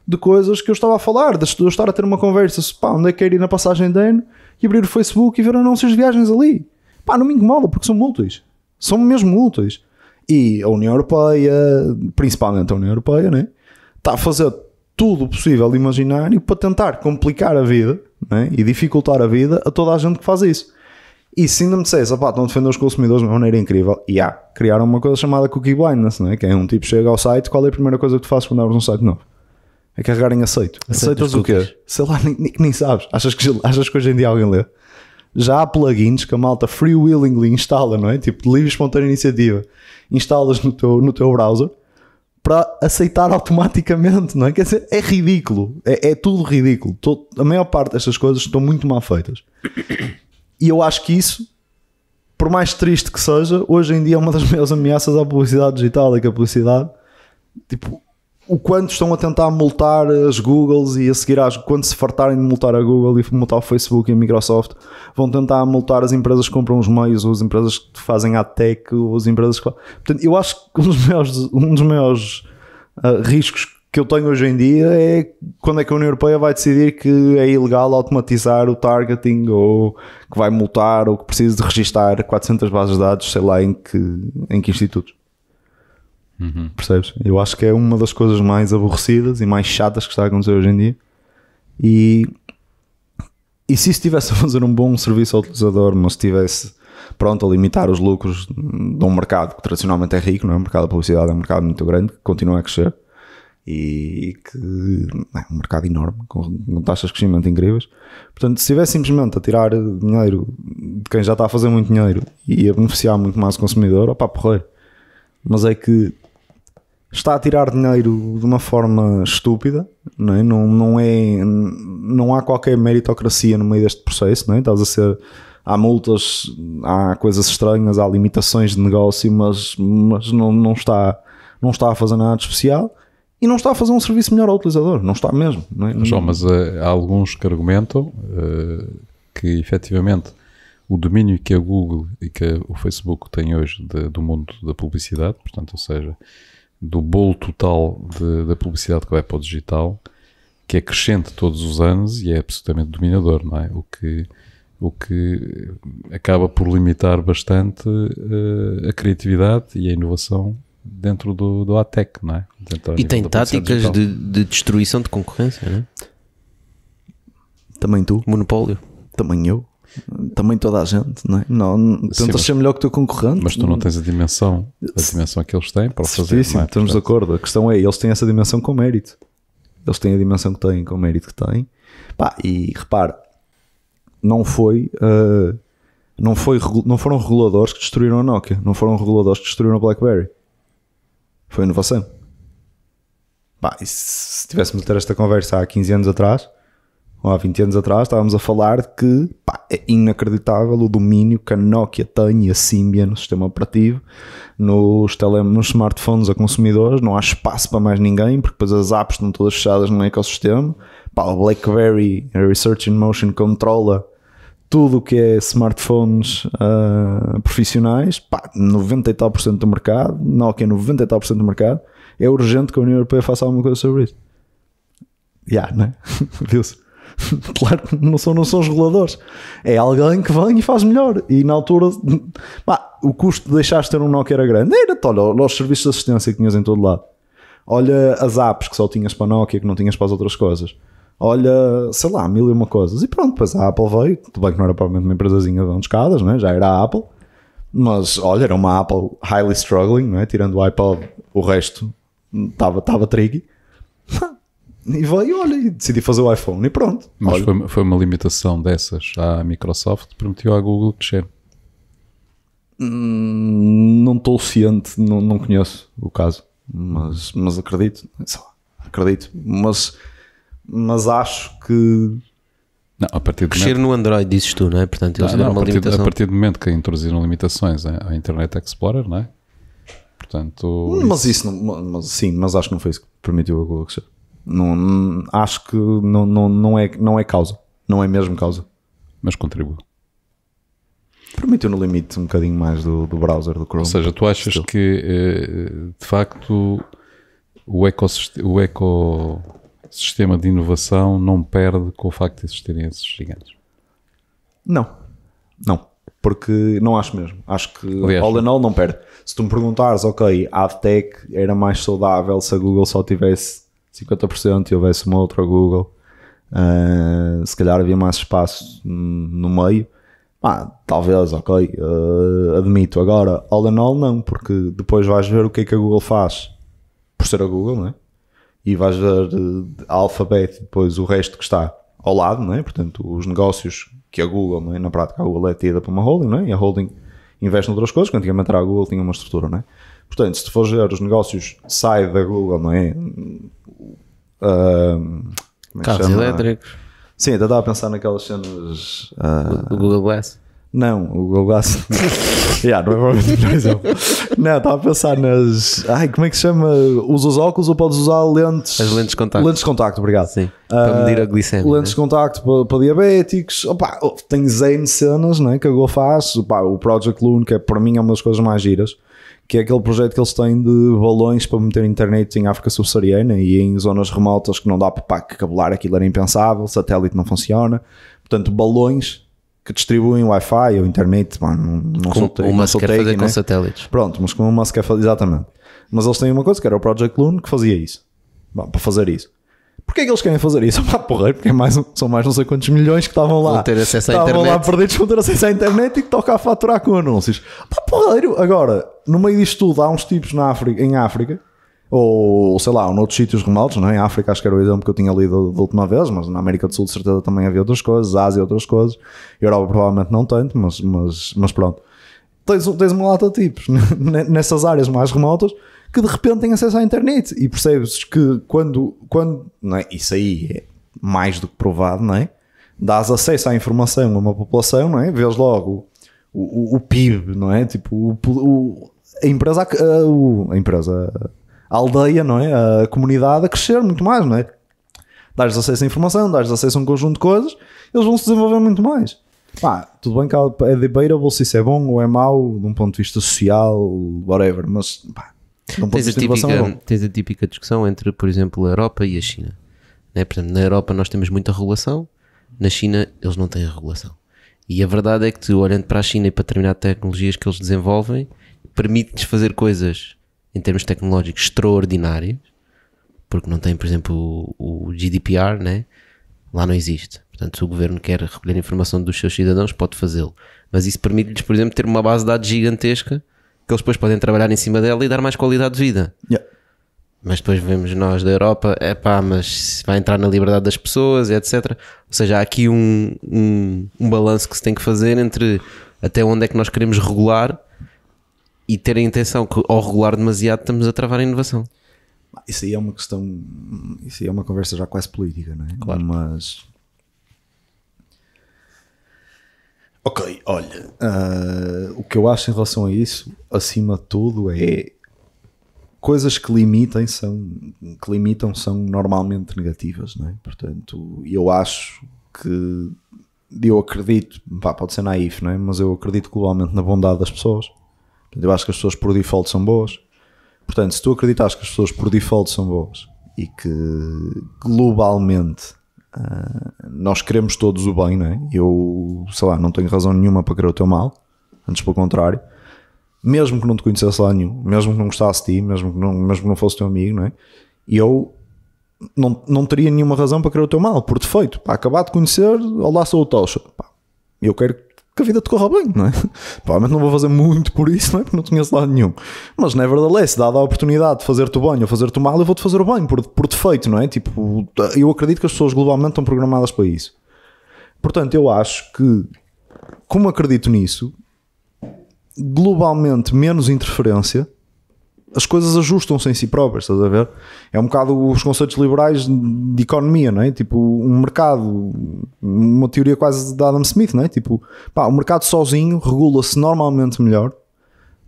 Speaker 1: de coisas que eu estava a falar, de eu estar a ter uma conversa, pá, onde é que quero ir na passagem de ano, e abrir o Facebook e ver anúncios de viagens ali. Pá, não me incomoda porque são úteis. São mesmo úteis. E a União Europeia, principalmente a União Europeia, né, está a fazer tudo o possível e imaginário para tentar complicar a vida, né, e dificultar a vida a toda a gente que faz isso. E se ainda me dissesse, opá, estão a defender os consumidores de uma maneira incrível, criaram uma coisa chamada cookie blindness, né, que é um tipo chega ao site, qual é a primeira coisa que tu fazes quando abres um site novo? É carregar em aceito. Aceitas o quê? Sei lá, nem sabes. Achas que hoje em dia alguém lê? Já há plugins que a malta freewillingly instala, não é? Tipo, de livre e espontânea iniciativa. Instalas no teu browser para aceitar automaticamente, não é? Quer dizer, é ridículo. É tudo ridículo. A maior parte destas coisas estão muito mal feitas. E eu acho que isso, por mais triste que seja, hoje em dia é uma das maiores ameaças à publicidade digital. É que a publicidade, tipo, o quanto estão a tentar multar as Googles e a seguir quando se fartarem de multar a Google e multar o Facebook e a Microsoft, vão tentar multar as empresas que compram os meios, ou as empresas que fazem ad tech, ou as empresas que... Portanto, eu acho que um dos maiores riscos que eu tenho hoje em dia é quando é que a União Europeia vai decidir que é ilegal automatizar o targeting, ou que vai multar, ou que precisa de registar 400 bases de dados, sei lá em que institutos.
Speaker 2: Uhum.
Speaker 1: Percebes? Eu acho que é uma das coisas mais aborrecidas e mais chatas que está a acontecer hoje em dia. E se estivesse a fazer um bom serviço ao utilizador, mas estivesse pronto a limitar os lucros de um mercado que tradicionalmente é rico, não é? O mercado da publicidade é um mercado muito grande, que continua a crescer e que é um mercado enorme, com taxas de crescimento incríveis. Portanto, se estivesse simplesmente a tirar dinheiro de quem já está a fazer muito dinheiro e a beneficiar muito mais o consumidor, opá, porreiro. Mas é que está a tirar dinheiro de uma forma estúpida, não é? Não há qualquer meritocracia no meio deste processo, não é? Há multas, há coisas estranhas, há limitações de negócio, mas não está a fazer nada de especial e não está a fazer um serviço melhor ao utilizador, não está mesmo, não é?
Speaker 2: João, mas há alguns que argumentam que efetivamente o domínio que a Google e que o Facebook têm hoje do mundo da publicidade, portanto, ou seja, do bolo total da publicidade que vai para o digital, que é crescente todos os anos e é absolutamente dominador, não é? O que acaba por limitar bastante a criatividade e a inovação dentro do AdTech, não é?
Speaker 3: E tem táticas de destruição de concorrência, não é?
Speaker 1: Também tu.
Speaker 3: Monopólio.
Speaker 1: Também eu. Também toda a gente, não é? Não, tentas ser melhor que o teu concorrente.
Speaker 2: Mas tu não tens a dimensão que eles têm para fazer.
Speaker 1: Sim,
Speaker 2: não é?
Speaker 1: Estamos de acordo. A questão é, eles têm essa dimensão com mérito. eles têm a dimensão que têm, com o mérito que têm. Pá, e repara, não foram reguladores que destruíram a Nokia, não foram reguladores que destruíram a BlackBerry. Foi inovação. Pá, e se tivéssemos a ter esta conversa há 15 anos atrás, ou há 20 anos atrás, estávamos a falar de que pá, é inacreditável o domínio que a Nokia tem e a Symbian no sistema operativo, nos smartphones a consumidores, não há espaço para mais ninguém, porque depois as apps estão todas fechadas no ecossistema. Pá, o BlackBerry, a Research in Motion controla tudo o que é smartphones profissionais, pá, 90 e tal % do mercado, Nokia 90 e tal % do mercado. É urgente que a União Europeia faça alguma coisa sobre isso. Não é? Viu-se? Claro que não são os reguladores. É alguém que vem e faz melhor. E na altura, pá, o custo de deixares de ter um Nokia era grande. Olha os serviços de assistência que tinhas em todo lado. Olha as apps que só tinhas para a Nokia, que não tinhas para as outras coisas. Olha, sei lá, 1000 e uma coisas. E pronto, depois a Apple veio. Tudo bem que não era provavelmente uma empresazinha de escadas, né? Já era a Apple. Mas olha, era uma Apple highly struggling, não é? Tirando o iPod, o resto estava tricky. E veio, olha, e decidi fazer o iPhone e pronto.
Speaker 2: Mas foi uma limitação dessas à Microsoft que permitiu à Google crescer.
Speaker 1: Não estou ciente, não conheço o caso, mas acredito, mas acho que
Speaker 2: não, a partir
Speaker 3: crescer no Android, dizes tu, não é? Portanto, eles deram uma limitação.
Speaker 2: A partir do momento que introduziram limitações à Internet Explorer, não é? Portanto,
Speaker 1: mas isso não, mas acho que não foi isso que permitiu a Google crescer. Não, acho que não é causa, não é mesmo causa,
Speaker 2: mas contribui.
Speaker 1: Permitiu no limite um bocadinho mais do browser do Chrome.
Speaker 2: Ou seja, tu achas que de facto o ecossistema de inovação não perde com o facto de existirem esses gigantes?
Speaker 1: Não, porque não acho mesmo. Acho que
Speaker 2: aliás,
Speaker 1: all in all não perde. Se tu me perguntares, ok, a AdTech era mais saudável se a Google só tivesse 50% e houvesse uma outra Google, se calhar havia mais espaço no meio. Talvez, ok, admito. Agora, all in all não, porque depois vais ver o que é que a Google faz por ser a Google, não é? E vais ver a Alphabet e depois o resto que está ao lado, não é? Portanto, os negócios que a Google, não é? Na prática a Google é tida para uma holding, não é? E a holding investe noutras coisas, que antigamente era a Google, tinha uma estrutura, não é? Portanto, se tu fores ver os negócios side da Google, não é?
Speaker 3: Carros elétricos.
Speaker 1: Sim, até estava a pensar naquelas cenas...
Speaker 3: O Google Glass.
Speaker 1: Não, o Google Glass... não é provavelmente o melhor exemplo. Não, estava a pensar nas... como é que se chama? Usas óculos ou podes usar lentes...
Speaker 3: As lentes de contacto.
Speaker 1: Lentes de contacto, obrigado.
Speaker 3: Sim, para medir a glicemia.
Speaker 1: Lentes de contacto para diabéticos. Tem Zen cenas, não é, que a Google faz. O Project Loon, que para mim é uma das coisas mais giras, que é aquele projeto que eles têm de balões para meter internet em África subsaariana e em zonas remotas que não dá para cabelar, aquilo era impensável, satélite não funciona. Portanto, balões que distribuem Wi-Fi ou internet, não sou técnico,
Speaker 3: o Musk quer fazer com satélites.
Speaker 1: Pronto, mas como o Musk quer fazer, exatamente. Mas eles têm uma coisa que era o Project Loon que fazia isso. Para fazer isso. Porquê é que eles querem fazer isso? Porreiro, porque são mais não sei quantos milhões que estavam lá.
Speaker 3: Vão ter acesso à
Speaker 1: estavam
Speaker 3: internet.
Speaker 1: lá perdidos, vão ter acesso à internet e que toca a faturar com anúncios. Porreiro. Agora, no meio disto tudo, há uns tipos em África, ou sei lá, noutros sítios remotos, não é? Em África acho que era o exemplo que eu tinha lido da última vez, mas na América do Sul de certeza também havia outras coisas, Ásia outras coisas, Europa provavelmente não tanto, mas pronto. Tens uma lata de tipos nessas áreas mais remotas que de repente têm acesso à internet e percebes que quando não é? Isso aí é mais do que provado, não é? Dás acesso à informação a uma população, não é? Vês logo o PIB, não é? Tipo, a aldeia, não é? A comunidade a crescer muito mais, não é? Dás acesso à informação, dás acesso a um conjunto de coisas, eles vão se desenvolver muito mais. Tudo bem que é debatable se isso é bom ou é mau, de um ponto de vista social, whatever, mas de um ponto de vista de inovação é bom.
Speaker 3: Tens a típica discussão entre, por exemplo, a Europa e a China. Né? Portanto, na Europa nós temos muita regulação, na China eles não têm a regulação. E a verdade é que tu, olhando para a China e para determinadas tecnologias que eles desenvolvem, permite-lhes fazer coisas em termos tecnológicos extraordinárias, porque não tem, por exemplo, o GDPR, né? Lá não existe. Portanto, se o governo quer recolher informação dos seus cidadãos, pode fazê-lo. Mas isso permite-lhes, por exemplo, ter uma base de dados gigantesca que eles depois podem trabalhar em cima dela e dar mais qualidade de vida.
Speaker 1: Yeah.
Speaker 3: Mas depois vemos nós da Europa, mas vai entrar na liberdade das pessoas, etc. Ou seja, há aqui um balanço que se tem que fazer entre até onde é que nós queremos regular e ter a intenção que ao regular demasiado estamos a travar a inovação.
Speaker 1: Isso aí é uma questão, isso aí é uma conversa já quase política, não é?
Speaker 3: Claro.
Speaker 1: Mas... Ok, olha, o que eu acho em relação a isso, acima de tudo, é coisas que limitam são normalmente negativas, não é? Portanto, eu acho que, eu acredito, pode ser naif, não é? Mas eu acredito globalmente na bondade das pessoas. Portanto, eu acho que as pessoas por default são boas. Portanto, se tu acreditas que as pessoas por default são boas e que globalmente nós queremos todos o bem, não é? Eu, sei lá, não tenho razão nenhuma para querer o teu mal, antes pelo contrário. Mesmo que não te conhecesse lá nenhum, mesmo que não gostasse de ti, mesmo que não fosse teu amigo, não é? E eu não teria nenhuma razão para querer o teu mal, por defeito. Pá, acabar de conhecer, olá, sou o Tocha. Pá, eu quero que a vida te corra bem, não é? Provavelmente não vou fazer muito por isso, não é? Porque não te conheço lá nenhum. Mas, nevertheless, dada a oportunidade de fazer-te o bem ou fazer-te o mal, eu vou-te fazer o bem, por defeito, não é? Tipo, eu acredito que as pessoas globalmente estão programadas para isso. Portanto, eu acho que, como acredito nisso, globalmente menos interferência, as coisas ajustam-se em si próprias, estás a ver? É um bocado os conceitos liberais de economia, não é? Tipo, um mercado, uma teoria quase de Adam Smith, não é? Tipo, o mercado sozinho regula-se normalmente melhor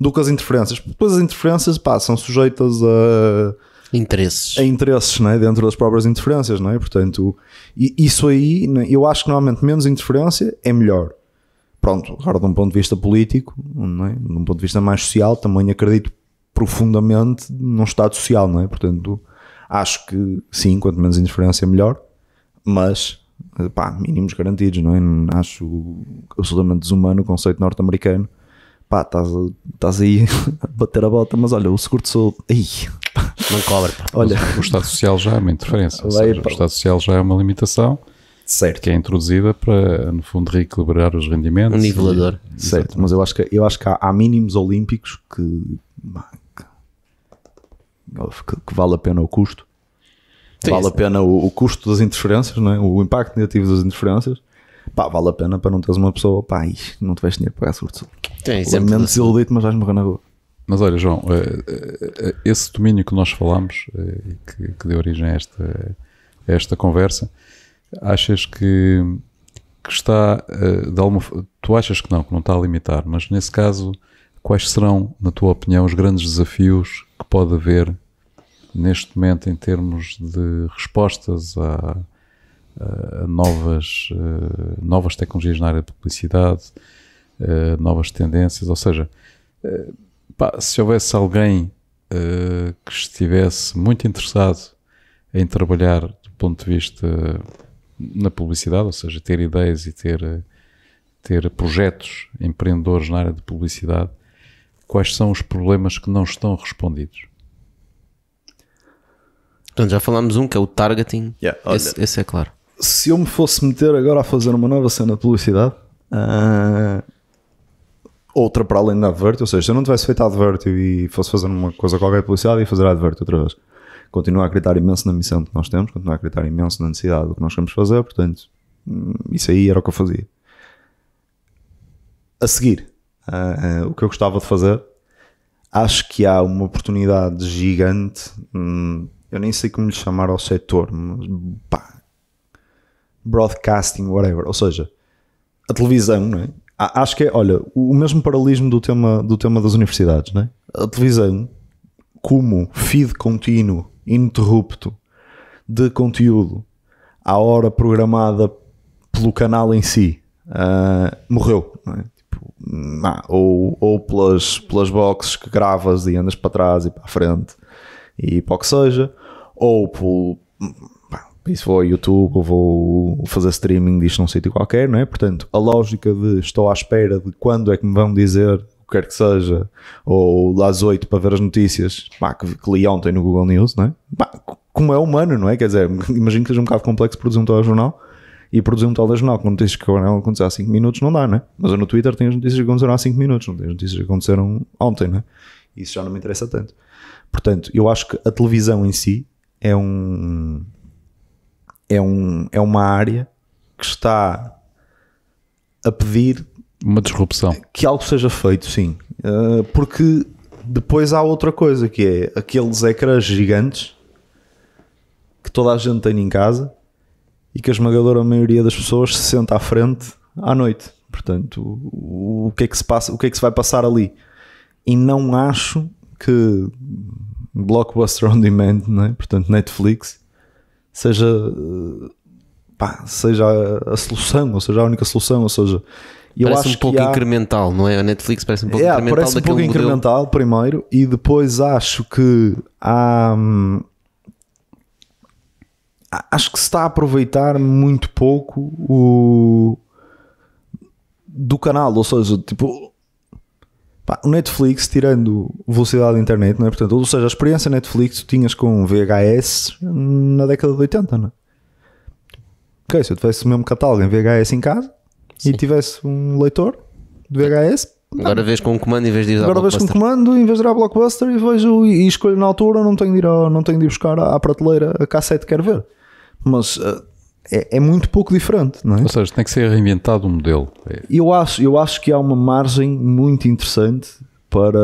Speaker 1: do que as interferências. Depois as interferências, são sujeitas a interesses, não é? Dentro das próprias interferências, não é? Portanto, isso aí, eu acho que normalmente menos interferência é melhor. Pronto, agora de um ponto de vista político, não é? De um ponto de vista mais social, também acredito profundamente num Estado social, não é? Portanto, acho que sim, quanto menos interferência melhor, mas mínimos garantidos, não é? Acho absolutamente desumano o conceito norte-americano. Estás aí a bater a bota, mas olha, o seguro de saúde,
Speaker 3: não cobra.
Speaker 1: Olha,
Speaker 2: o Estado Social já é uma interferência, ou seja, o Estado Social já é uma limitação, certo, que é introduzida para, no fundo, reequilibrar os rendimentos.
Speaker 3: Um nivelador.
Speaker 1: Certo, mas eu acho que há mínimos olímpicos que vale a pena o custo. Sim, vale a pena o custo das interferências, não é? O impacto negativo das interferências. Vale a pena para não teres uma pessoa, não te vais dinheiro para pagar seguro de saúde. Lamento desiludite, mas vais morrer na rua.
Speaker 2: Mas olha, João, esse domínio que nós falamos, que deu origem a esta conversa, achas que está, tu achas que não está a limitar, mas nesse caso, quais serão, na tua opinião, os grandes desafios que pode haver neste momento em termos de respostas a novas tecnologias na área de publicidade, novas tendências? Ou seja, se houvesse alguém que estivesse muito interessado em trabalhar do ponto de vista na publicidade, ou seja, ter ideias e ter projetos empreendedores na área de publicidade, quais são os problemas que não estão respondidos?
Speaker 3: Portanto, já falámos que é o targeting. Esse é claro.
Speaker 1: Se eu me fosse meter agora a fazer uma nova cena de publicidade, outra para além da Advert, ou seja, se eu não tivesse feito a Advert e fosse fazer uma coisa qualquer de publicidade, ia fazer a Advert outra vez. Continuo a acreditar imenso na missão que nós temos, continuo a acreditar imenso na necessidade do que nós queremos fazer, portanto, isso aí era o que eu fazia. A seguir, o que eu gostava de fazer, acho que há uma oportunidade gigante, eu nem sei como lhe chamar ao setor, mas broadcasting, whatever, ou seja, a televisão, não é? Acho que é, olha, o mesmo paralelismo do tema das universidades, não é? A televisão como feed contínuo, ininterrupto de conteúdo à hora programada pelo canal em si, morreu, não é? Tipo, ou pelas boxes que gravas e andas para trás e para a frente e para o que seja, ou por isso vou ao YouTube ou vou fazer streaming disto num sítio qualquer, não é? Portanto, a lógica de estou à espera de quando é que me vão dizer o que quer que seja, ou às 8 para ver as notícias, que li ontem no Google News, não é? Como é humano, não é? Quer dizer, imagino que seja um bocado complexo produzir um telejornal e produzir um telejornal com notícias que aconteceram há 5 minutos não dá, não é? Mas eu no Twitter tenho as notícias que aconteceram há 5 minutos, não tenho as notícias que aconteceram ontem, não é? Isso já não me interessa tanto. Portanto, eu acho que a televisão em si é uma área que está a pedir
Speaker 2: Uma disrupção.
Speaker 1: que algo seja feito, sim. Porque depois há outra coisa, que é aqueles ecrãs gigantes que toda a gente tem em casa e que a esmagadora maioria das pessoas se senta à frente à noite. Portanto, o que é que se passa, o que é que se vai passar ali? E não acho que Blockbuster on Demand, não é? Portanto, Netflix, seja a solução, ou seja, a única solução, ou seja, eu
Speaker 3: Parece
Speaker 1: acho
Speaker 3: um pouco
Speaker 1: que há...
Speaker 3: incremental, não é? A Netflix parece um pouco incremental
Speaker 1: parece um pouco
Speaker 3: daquele modelo.
Speaker 1: incremental primeiro, e depois acho que acho que se está a aproveitar muito pouco do canal, ou seja, tipo, o Netflix, tirando velocidade da internet, não é? Portanto, ou seja, a experiência Netflix tu tinhas com VHS na década de 80, não é? Ok, se eu tivesse o mesmo catálogo em VHS em casa, sim, e tivesse um leitor de VHS,
Speaker 3: agora vês com um comando em vez de ir à
Speaker 1: agora vejo com um comando em vez de ir à Blockbuster e vejo e escolho na altura, não tenho de ir buscar à prateleira a cassete que quero ver. Mas é muito pouco diferente, não é?
Speaker 2: Ou seja, tem que ser reinventado o modelo.
Speaker 1: Eu acho que há uma margem muito interessante para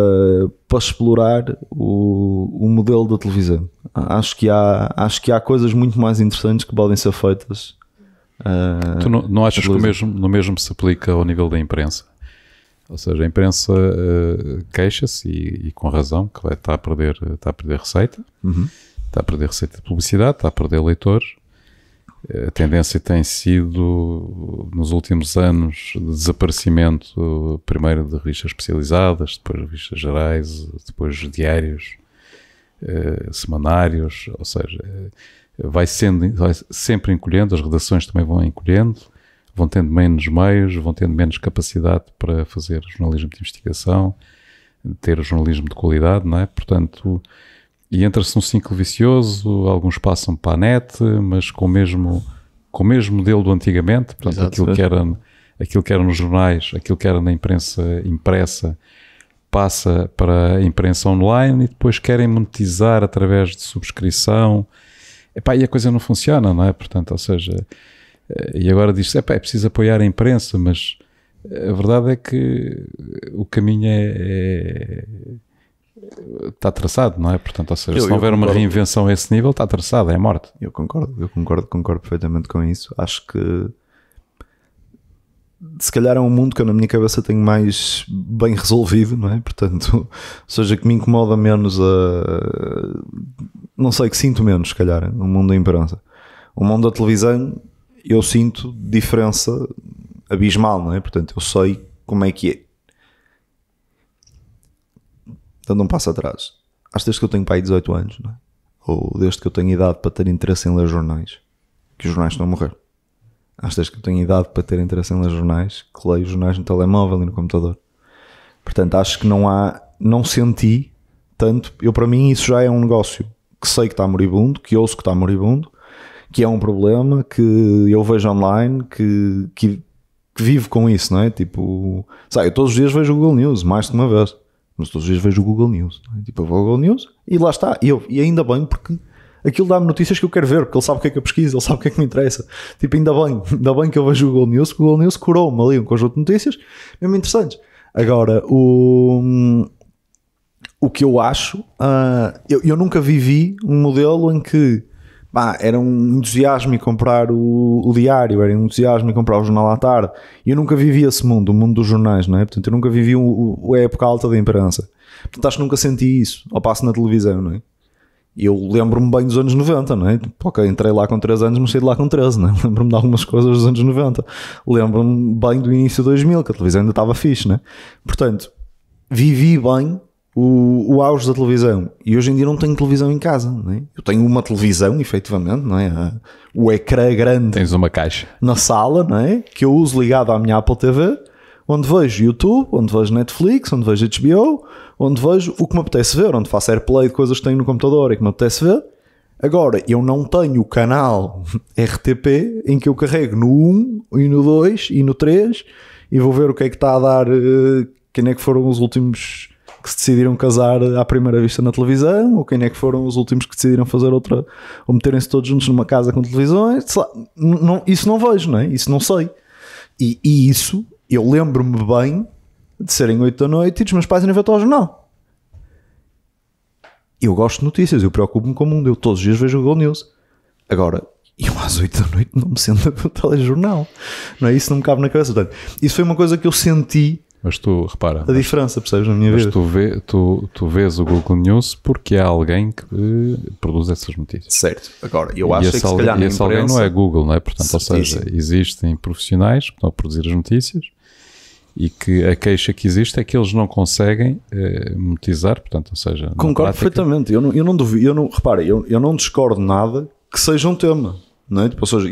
Speaker 1: explorar o modelo da televisão. Acho que há coisas muito mais interessantes que podem ser feitas.
Speaker 2: Tu não achas que o mesmo se aplica ao nível da imprensa? Ou seja, a imprensa queixa-se e com razão que está a perder receita, está a perder receita de publicidade, está a perder leitores. A tendência tem sido, nos últimos anos, de desaparecimento primeiro de revistas especializadas, depois de revistas gerais, depois diários, semanários, ou seja, vai sempre encolhendo, as redações também vão encolhendo, vão tendo menos meios, vão tendo menos capacidade para fazer jornalismo de investigação, ter jornalismo de qualidade, não é? Portanto, e entra-se num ciclo vicioso, alguns passam para a net, mas com o mesmo modelo do antigamente, portanto, aquilo que era nos jornais, aquilo que era na imprensa impressa, passa para a imprensa online e depois querem monetizar através de subscrição. E a coisa não funciona, não é? Portanto, ou seja, e agora diz-se, é preciso apoiar a imprensa, mas a verdade é que o caminho está traçado, não é? Portanto, ou seja, se não houver uma reinvenção a esse nível, está traçado, é morte.
Speaker 1: Eu concordo perfeitamente com isso. Acho que se calhar é um mundo que eu na minha cabeça tenho mais bem resolvido, não é? Portanto, ou seja, que me incomoda menos não sei, que sinto menos, se calhar, no mundo da imprensa. O mundo da televisão eu sinto diferença abismal, não é? Portanto, eu sei como é que é. Dando um passo atrás, acho desde que eu tenho pai 18 anos, não é? Ou desde que eu tenho idade para ter interesse em ler jornais, que os jornais estão a morrer. Acho desde que eu tenho idade para ter interesse em ler jornais, que leio jornais no telemóvel e no computador. Portanto, acho que não senti tanto. Para mim isso já é um negócio que sei que está moribundo, que ouço que está moribundo, que é um problema, que eu vejo online, que vivo com isso, não é? Tipo, sabe, eu todos os dias vejo o Google News, mais de uma vez. Mas todos os dias vejo o Google News, não é? Tipo, eu vou ao Google News e lá está. E ainda bem, porque aquilo dá-me notícias que eu quero ver, porque ele sabe o que é que eu pesquiso, ele sabe o que é que me interessa. Tipo, ainda bem que eu vejo o Google News, porque o Google News curou-me ali um conjunto de notícias mesmo interessantes. Agora, o que eu acho, eu nunca vivi um modelo em que era um entusiasmo em comprar o diário, era um entusiasmo em comprar o jornal à tarde. E eu nunca vivi esse mundo, o mundo dos jornais, não é? Portanto, eu nunca vivi a época alta da imprensa. Portanto, acho que nunca senti isso ao passo na televisão, não é? E eu lembro-me bem dos anos 90, não é? Ok, entrei lá com 3 anos, mas saí de lá com 13, não é? Lembro-me de algumas coisas dos anos 90. Lembro-me bem do início de 2000, que a televisão ainda estava fixe, não é? Portanto, vivi bem o auge da televisão. E hoje em dia não tenho televisão em casa, não é? Eu tenho uma televisão, efetivamente, não é? O ecrã grande.
Speaker 2: Tens uma caixa
Speaker 1: na sala, não é? Que eu uso ligado à minha Apple TV, onde vejo YouTube, onde vejo Netflix, onde vejo HBO, onde vejo o que me apetece ver, onde faço AirPlay de coisas que tenho no computador e que me apetece ver. Agora, eu não tenho o canal RTP em que eu carrego no 1 e no 2 e no 3 e vou ver o que é que está a dar, quem é que foram os últimos que se decidiram casar à primeira vista na televisão, ou quem é que foram os últimos que decidiram fazer outra, ou meterem-se todos juntos numa casa com televisões. Sei lá, isso não vejo, não é? Isso não sei. E isso, eu lembro-me bem de serem 8 da noite e dos meus pais irem ver o telejornal. Eu gosto de notícias, eu preocupo-me com o mundo, eu todos os dias vejo o Google News. Agora, eu às 8 da noite não me sento a ver o telejornal, não é? Isso não me cabe na cabeça. Portanto, isso foi uma coisa que eu senti.
Speaker 2: Mas tu, repara,
Speaker 1: a diferença, percebes, na minha vida.
Speaker 2: Tu vês o Google News porque há alguém que produz essas notícias.
Speaker 1: Certo. Agora, eu acho que se calhar
Speaker 2: na imprensa... alguém não é Google, não é? Portanto, ou seja, existem profissionais que estão a produzir as notícias e que a queixa que existe é que eles não conseguem monetizar, portanto, ou seja...
Speaker 1: Concordo perfeitamente. Eu não duvido, repara, eu não discordo nada que seja um tema, não é? Tipo, ou seja,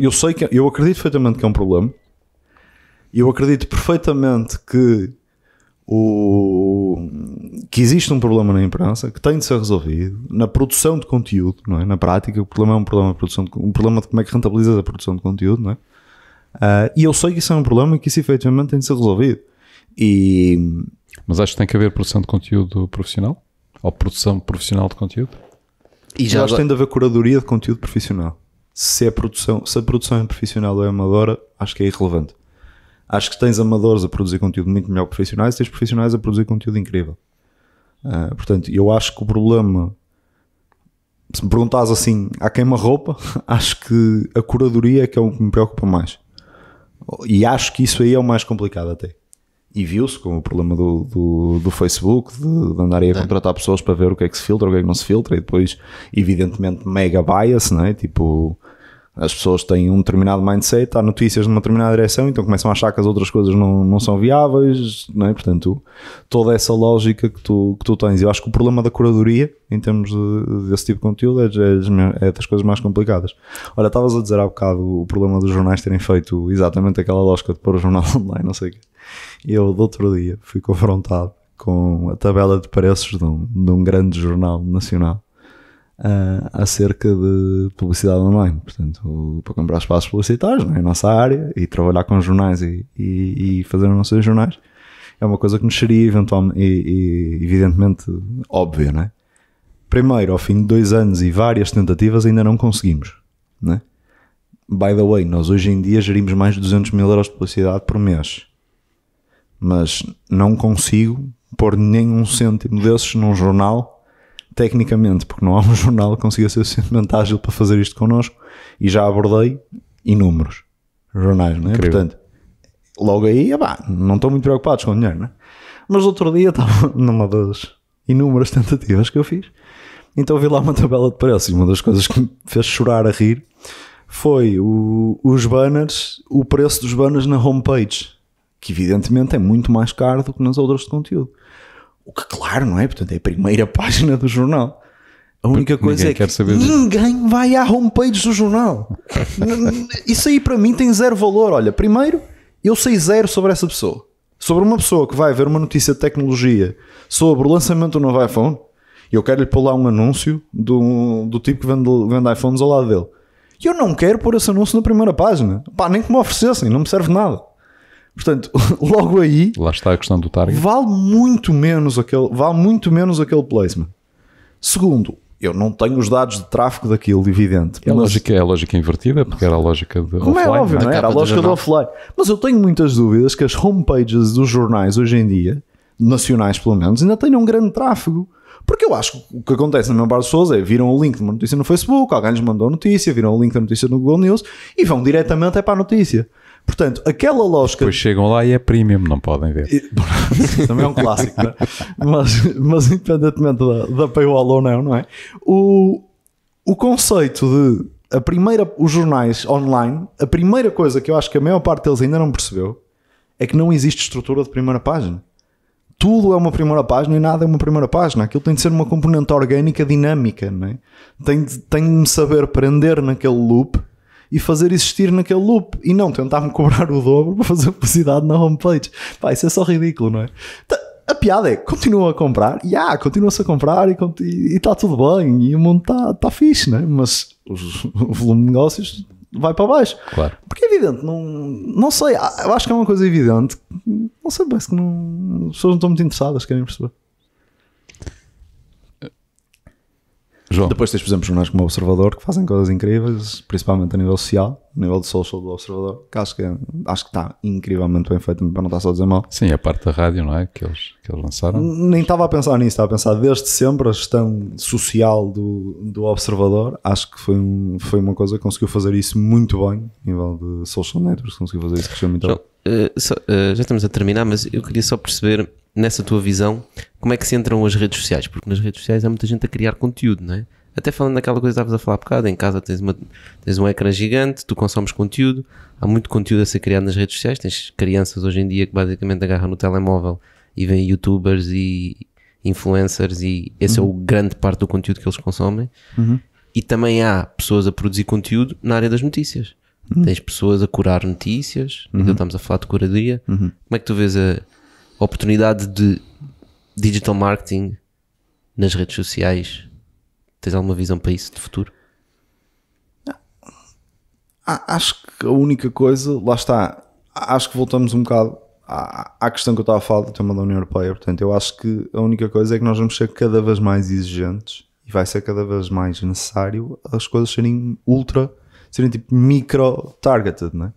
Speaker 1: eu acredito perfeitamente que é um problema. Eu acredito perfeitamente que existe um problema na imprensa que tem de ser resolvido na produção de conteúdo, não é? Na prática, o problema é um problema de produção um problema de como é que rentabilizas a produção de conteúdo, não é? E eu sei que isso é um problema e que isso efetivamente tem de ser resolvido.
Speaker 2: Mas acho que tem que haver produção de conteúdo profissional? Ou produção profissional de conteúdo?
Speaker 1: Eu acho que tem de haver curadoria de conteúdo profissional. Se a produção é profissional ou é amadora, acho que é irrelevante. Acho que tens amadores a produzir conteúdo muito melhor que profissionais e tens profissionais a produzir conteúdo incrível. Portanto, eu acho que o problema, se me perguntares assim, à queima-roupa, acho que a curadoria é que é o que me preocupa mais. E acho que isso aí é o mais complicado até. E viu-se com o problema do Facebook, de andarem a contratar pessoas para ver o que é que se filtra, o que é que não se filtra, e depois, evidentemente, mega bias, não é? Tipo... As pessoas têm um determinado mindset, há notícias numa determinada direção, então começam a achar que as outras coisas não são viáveis, não é? Portanto, toda essa lógica que tu tens. Eu acho que o problema da curadoria, em termos desse tipo de conteúdo, é das coisas mais complicadas. Olha, estavas a dizer há bocado o problema dos jornais terem feito exatamente aquela lógica de pôr o jornal online, não sei o quê. E eu, do outro dia, fui confrontado com a tabela de preços de um grande jornal nacional. Acerca de publicidade online, portanto, para comprar espaços publicitários, não é? A nossa área, e trabalhar com jornais e fazer nossos jornais é uma coisa que nos seria eventualmente e evidentemente óbvia, não é? Primeiro, ao fim de 2 anos e várias tentativas, ainda não conseguimos, não é? By the way, nós hoje em dia gerimos mais de 200 mil euros de publicidade por mês, mas não consigo pôr nenhum cêntimo desses num jornal, tecnicamente, porque não há um jornal que consiga ser suficientemente ágil para fazer isto connosco, e já abordei inúmeros jornais, não é?
Speaker 2: Incrível.
Speaker 1: Portanto, logo aí, não estou muito preocupados com o dinheiro, não é? Mas outro dia estava numa das inúmeras tentativas que eu fiz, então vi lá uma tabela de preços, e uma das coisas que me fez chorar a rir foi os banners, o preço dos banners na homepage, que evidentemente é muito mais caro do que nas outras de conteúdo. O que, claro, não é? Portanto, é a primeira página do jornal. A única coisa é que ninguém vai à homepage do jornal. Isso aí para mim tem zero valor. Olha, primeiro, eu sei zero sobre essa pessoa. Sobre uma pessoa que vai ver uma notícia de tecnologia sobre o lançamento do novo iPhone, e eu quero-lhe pôr lá um anúncio do tipo que vende iPhones ao lado dele. E eu não quero pôr esse anúncio na primeira página. Nem que me oferecessem, não me serve nada. Portanto, logo aí...
Speaker 2: Lá está a questão do target.
Speaker 1: Vale muito menos aquele placement. Segundo, eu não tenho os dados de tráfego daquilo, evidente.
Speaker 2: É a lógica invertida, porque era a lógica de
Speaker 1: como
Speaker 2: offline.
Speaker 1: É óbvio, não é? Era a lógica do offline. Mas eu tenho muitas dúvidas que as homepages dos jornais hoje em dia, nacionais pelo menos, ainda tenham um grande tráfego. Porque eu acho que o que acontece na maior parte das pessoas é viram o link de uma notícia no Facebook, alguém lhes mandou a notícia, viram o link da notícia no Google News e vão diretamente para a notícia. Portanto, aquela lógica...
Speaker 2: Depois chegam lá e é premium, não podem ver.
Speaker 1: Também é um clássico, não é? Mas independentemente da paywall ou não é? O conceito de os jornais online, a primeira coisa que eu acho que a maior parte deles ainda não percebeu é que não existe estrutura de primeira página. Tudo é uma primeira página e nada é uma primeira página. Aquilo tem de ser uma componente orgânica dinâmica, não é? Tem de me saber prender naquele loop e fazer existir naquele loop e não tentar-me cobrar o dobro para fazer publicidade na homepage. Isso é só ridículo, não é? A piada é, continua a comprar, continua-se a comprar e está tudo bem e o mundo está fixe, não é? Mas o volume de negócios vai para baixo.
Speaker 2: Claro.
Speaker 1: Porque é evidente, não sei, eu acho que é uma coisa evidente, não sei, parece que as pessoas não estão muito interessadas, querem perceber.
Speaker 2: João,
Speaker 1: Depois tens, por exemplo, jornais como o Observador que fazem coisas incríveis, principalmente a nível social, a nível de social do Observador, que acho que está incrivelmente bem feito, para não estar só a dizer mal.
Speaker 2: sim, a parte da rádio, não é? Que eles lançaram.
Speaker 1: Nem estava a pensar nisso, estava a pensar desde sempre a gestão social do Observador. Acho que foi uma coisa que conseguiu fazer isso muito bem, a nível de social networks, conseguiu fazer isso crescer muito bem.
Speaker 3: Já estamos a terminar, mas eu queria só perceber, nessa tua visão, como é que se entram as redes sociais? Porque nas redes sociais há muita gente a criar conteúdo, não é? Até falando daquela coisa que estavas a falar há bocado, em casa tens um ecrã gigante, tu consomes conteúdo, há muito conteúdo a ser criado nas redes sociais, tens crianças hoje em dia que basicamente agarram no telemóvel e veem youtubers e influencers, e esse é o grande parte do conteúdo que eles consomem. E também há pessoas a produzir conteúdo na área das notícias. Tens pessoas a curar notícias, então estamos a falar de curadoria. Como é que tu vês a oportunidade de digital marketing nas redes sociais? Tens alguma visão para isso de futuro?
Speaker 1: Acho que a única coisa, lá está, acho que voltamos um bocado à questão que eu estava a falar do tema da União Europeia. Portanto, eu acho que a única coisa é que nós vamos ser cada vez mais exigentes e vai ser cada vez mais necessário as coisas serem tipo micro-targeted, não é?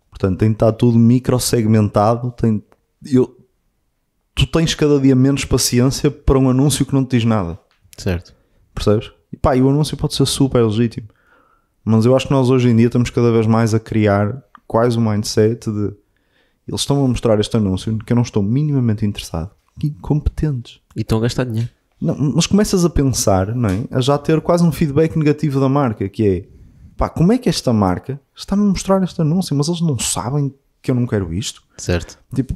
Speaker 1: Portanto, tem de estar tudo micro-segmentado. Tu tens cada dia menos paciência para um anúncio que não te diz nada.
Speaker 3: Certo.
Speaker 1: Percebes? E o anúncio pode ser super legítimo. Mas eu acho que nós hoje em dia estamos cada vez mais a criar quase um mindset de eles estão a mostrar este anúncio que eu não estou minimamente interessado. Que incompetentes.
Speaker 3: E estão a gastar dinheiro.
Speaker 1: Não, mas começas a pensar, não é? A já ter quase um feedback negativo da marca, que é como é que esta marca está-me a mostrar este anúncio, mas eles não sabem que eu não quero isto?
Speaker 3: Certo.
Speaker 1: Tipo,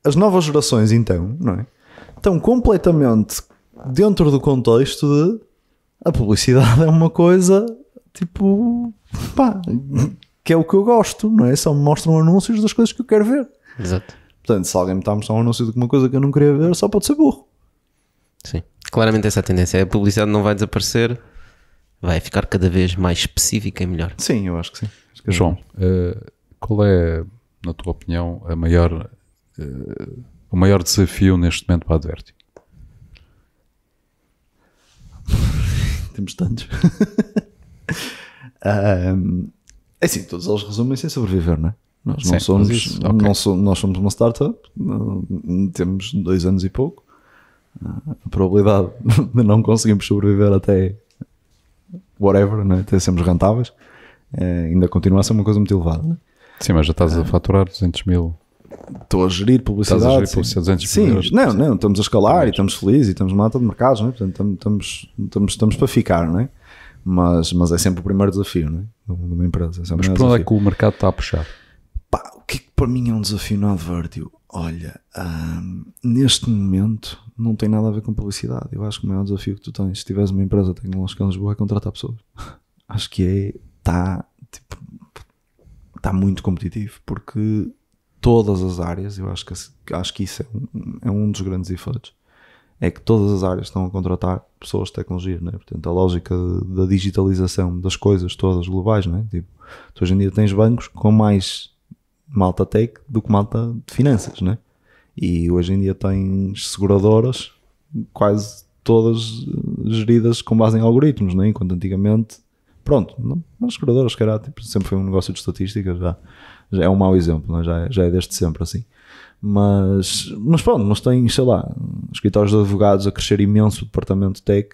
Speaker 1: as novas gerações então, não é? Estão completamente dentro do contexto de a publicidade é uma coisa tipo, que é o que eu gosto, não é? Só me mostram anúncios das coisas que eu quero ver.
Speaker 3: Exato.
Speaker 1: Portanto, se alguém me está a mostrar um anúncio de uma coisa que eu não queria ver, só pode ser burro.
Speaker 3: Sim. Claramente essa é a tendência. A publicidade não vai desaparecer, vai ficar cada vez mais específica e melhor.
Speaker 1: Sim, eu acho que sim.
Speaker 2: João, qual é, na tua opinião, o maior desafio neste momento para a Adverti?
Speaker 1: Temos tantos. É assim, todos eles resumem-se em sobreviver, não é? Nós não somos,
Speaker 2: isso, okay.
Speaker 1: Nós somos uma startup, temos 2 anos e pouco. A probabilidade de não conseguirmos sobreviver até whatever, né? Até sermos rentáveis, ainda continua a ser uma coisa muito elevada, né?
Speaker 2: Sim, mas já estás a faturar 200 mil.
Speaker 1: Estou a gerir publicidade.
Speaker 2: Estás a gerir publicidade 200 mil euros.
Speaker 1: Não, estamos a escalar e estamos felizes e estamos numa mata de mercados, né? Portanto, estamos para ficar, não é? Mas é sempre o primeiro desafio, não é? Numa empresa.
Speaker 2: Mas para onde é que o mercado está a puxar?
Speaker 1: O que para mim é um desafio na Advertio? Olha, neste momento não tem nada a ver com publicidade. Eu acho que o maior desafio que tu tens, se tiveres uma empresa tecnológica em Lisboa, é contratar pessoas. Acho que está muito competitivo, porque todas as áreas, eu acho que isso é um dos grandes efeitos, é que todas as áreas estão a contratar pessoas de tecnologia, né? Portanto, a lógica da digitalização das coisas todas globais, né? Tipo, tu hoje em dia tens bancos com mais malta tech do que malta de finanças, né? E hoje em dia tens seguradoras quase todas geridas com base em algoritmos, né? Enquanto antigamente, as seguradoras, que era, tipo, sempre foi um negócio de estatística, já é um mau exemplo, né? Já é desde sempre assim. Mas tens, sei lá, escritórios de advogados a crescer imenso, o departamento de tech,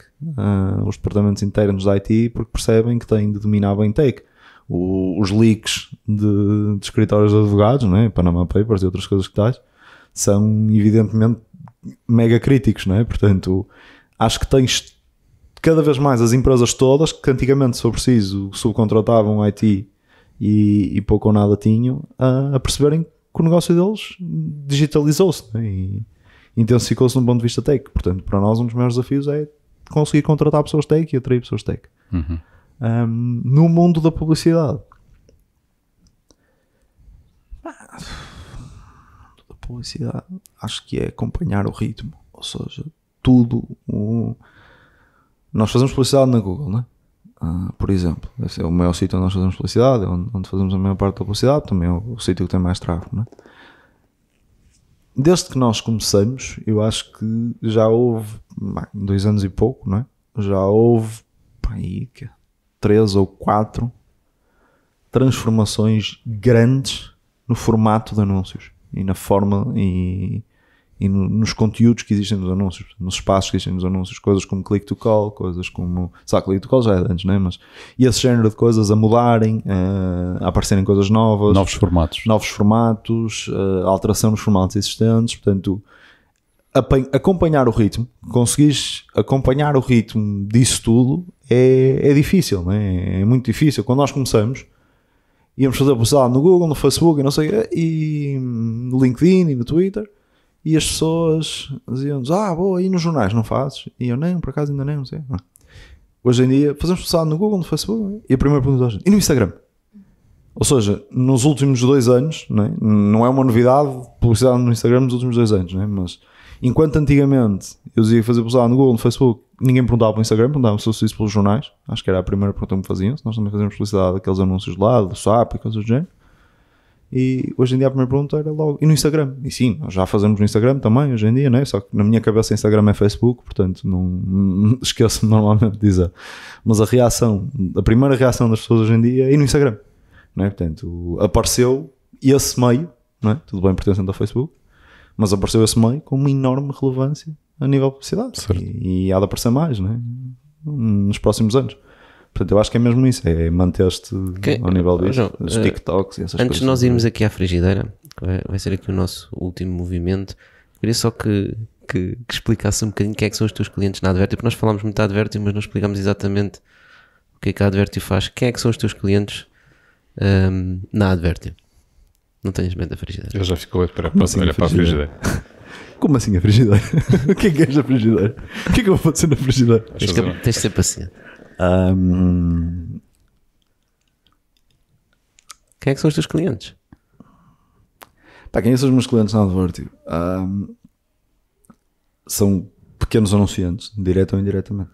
Speaker 1: os departamentos internos de IT, porque percebem que têm de dominar bem tech. Os leaks de escritórios de advogados, né? Panama Papers e outras coisas que tais, são evidentemente mega críticos, né? Portanto, acho que tens cada vez mais as empresas todas, que antigamente, se for preciso, subcontratavam IT e pouco ou nada tinham, a perceberem que o negócio deles digitalizou-se, né? E intensificou-se do ponto de vista tech. Portanto, para nós um dos maiores desafios é conseguir contratar pessoas tech e atrair pessoas tech. No mundo da publicidade, acho que é acompanhar o ritmo, ou seja, tudo. Nós fazemos publicidade na Google, né? Por exemplo, esse é o maior sítio onde nós fazemos publicidade, onde fazemos a maior parte da publicidade, também é o sítio que tem mais tráfego, né? Desde que nós começamos, eu acho que já houve 2 anos e pouco, não é? já houve pá, aí, 3 ou 4 transformações grandes no formato de anúncios e na forma e nos conteúdos que existem nos anúncios, nos espaços que existem nos anúncios, coisas como click to call, coisas como, sabe, click to call já é de antes, né? Mas e esse género de coisas a mudarem, a aparecerem coisas novas,
Speaker 2: Novos formatos,
Speaker 1: a alteração nos formatos existentes, portanto, acompanhar o ritmo, conseguires acompanhar o ritmo disso tudo é difícil, né? É muito difícil. Quando nós começamos, íamos fazer publicidade no Google, no Facebook e não sei, e no LinkedIn e no Twitter, e as pessoas diziam-nos, boa, e nos jornais não fazes? E eu, não, por acaso ainda não sei. Hoje em dia, fazemos publicidade no Google, no Facebook, e a primeira pergunta é, e no Instagram? Ou seja, nos últimos 2 anos, não é uma novidade publicidade no Instagram nos últimos 2 anos, mas enquanto antigamente eu ia fazer publicidade no Google, no Facebook, ninguém perguntava para o Instagram, perguntava se eu fosse isso pelos jornais, acho que era a primeira pergunta que me faziam, se nós também fazemos publicidade daqueles anúncios de lado, do SAP e coisas do género. E hoje em dia a primeira pergunta era logo, e no Instagram? E sim, nós já fazemos no Instagram também, hoje em dia, só que na minha cabeça Instagram é Facebook, portanto não esqueço-me normalmente de dizer. Mas a primeira reação das pessoas hoje em dia é ir no Instagram, portanto apareceu esse meio, tudo bem pertencente ao Facebook, mas apareceu esse meio com uma enorme relevância a nível de publicidade e há de aparecer mais nos próximos anos. Portanto, eu acho que é mesmo isso, é manter-te ao nível disso, os TikToks e essas coisas.
Speaker 3: Antes de nós irmos aqui à frigideira, vai ser aqui o nosso último movimento, queria só que explicasse um bocadinho quem é que são os teus clientes na Advertio, porque nós falámos muito da Advertio, mas não explicámos exatamente o que é que a Advertio faz. Quem é que são os teus clientes na Advertio? Não tenhas medo da frigideira.
Speaker 2: Eu já fico a olhar para a frigideira.
Speaker 1: Como assim a frigideira? O que é a frigideira? O que é que eu vou fazer na frigideira?
Speaker 3: Tens de ser paciente. Quem é que são os teus clientes?
Speaker 1: Quem são os meus clientes na Advertio? São pequenos anunciantes, direto ou indiretamente.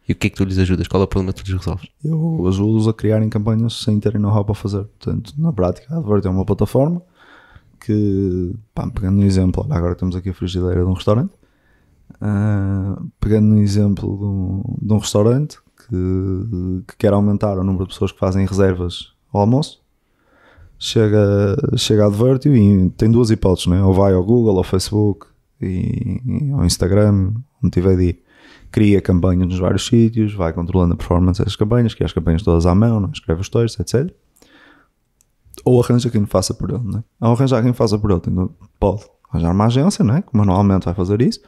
Speaker 3: E o que é que tu lhes ajudas? Qual é o problema que tu lhes resolves?
Speaker 1: Eu ajudo-os a criarem campanhas sem terem know-how para fazer. Portanto, na prática, a Advertio é uma plataforma que, pegando um exemplo, agora temos aqui a frigideira de um restaurante, pegando um exemplo de um restaurante que quer aumentar o número de pessoas que fazem reservas ao almoço, chega a Advertio e tem 2 hipóteses, ou vai ao Google, ao Facebook e ao Instagram, onde tiver de ir, cria campanhas nos vários sítios, vai controlando a performance das campanhas, cria as campanhas todas à mão, escreve os textos, etc. Ou arranja quem faça por ele, Ao arranjar quem faça por ele, pode arranjar uma agência, que manualmente vai fazer isso,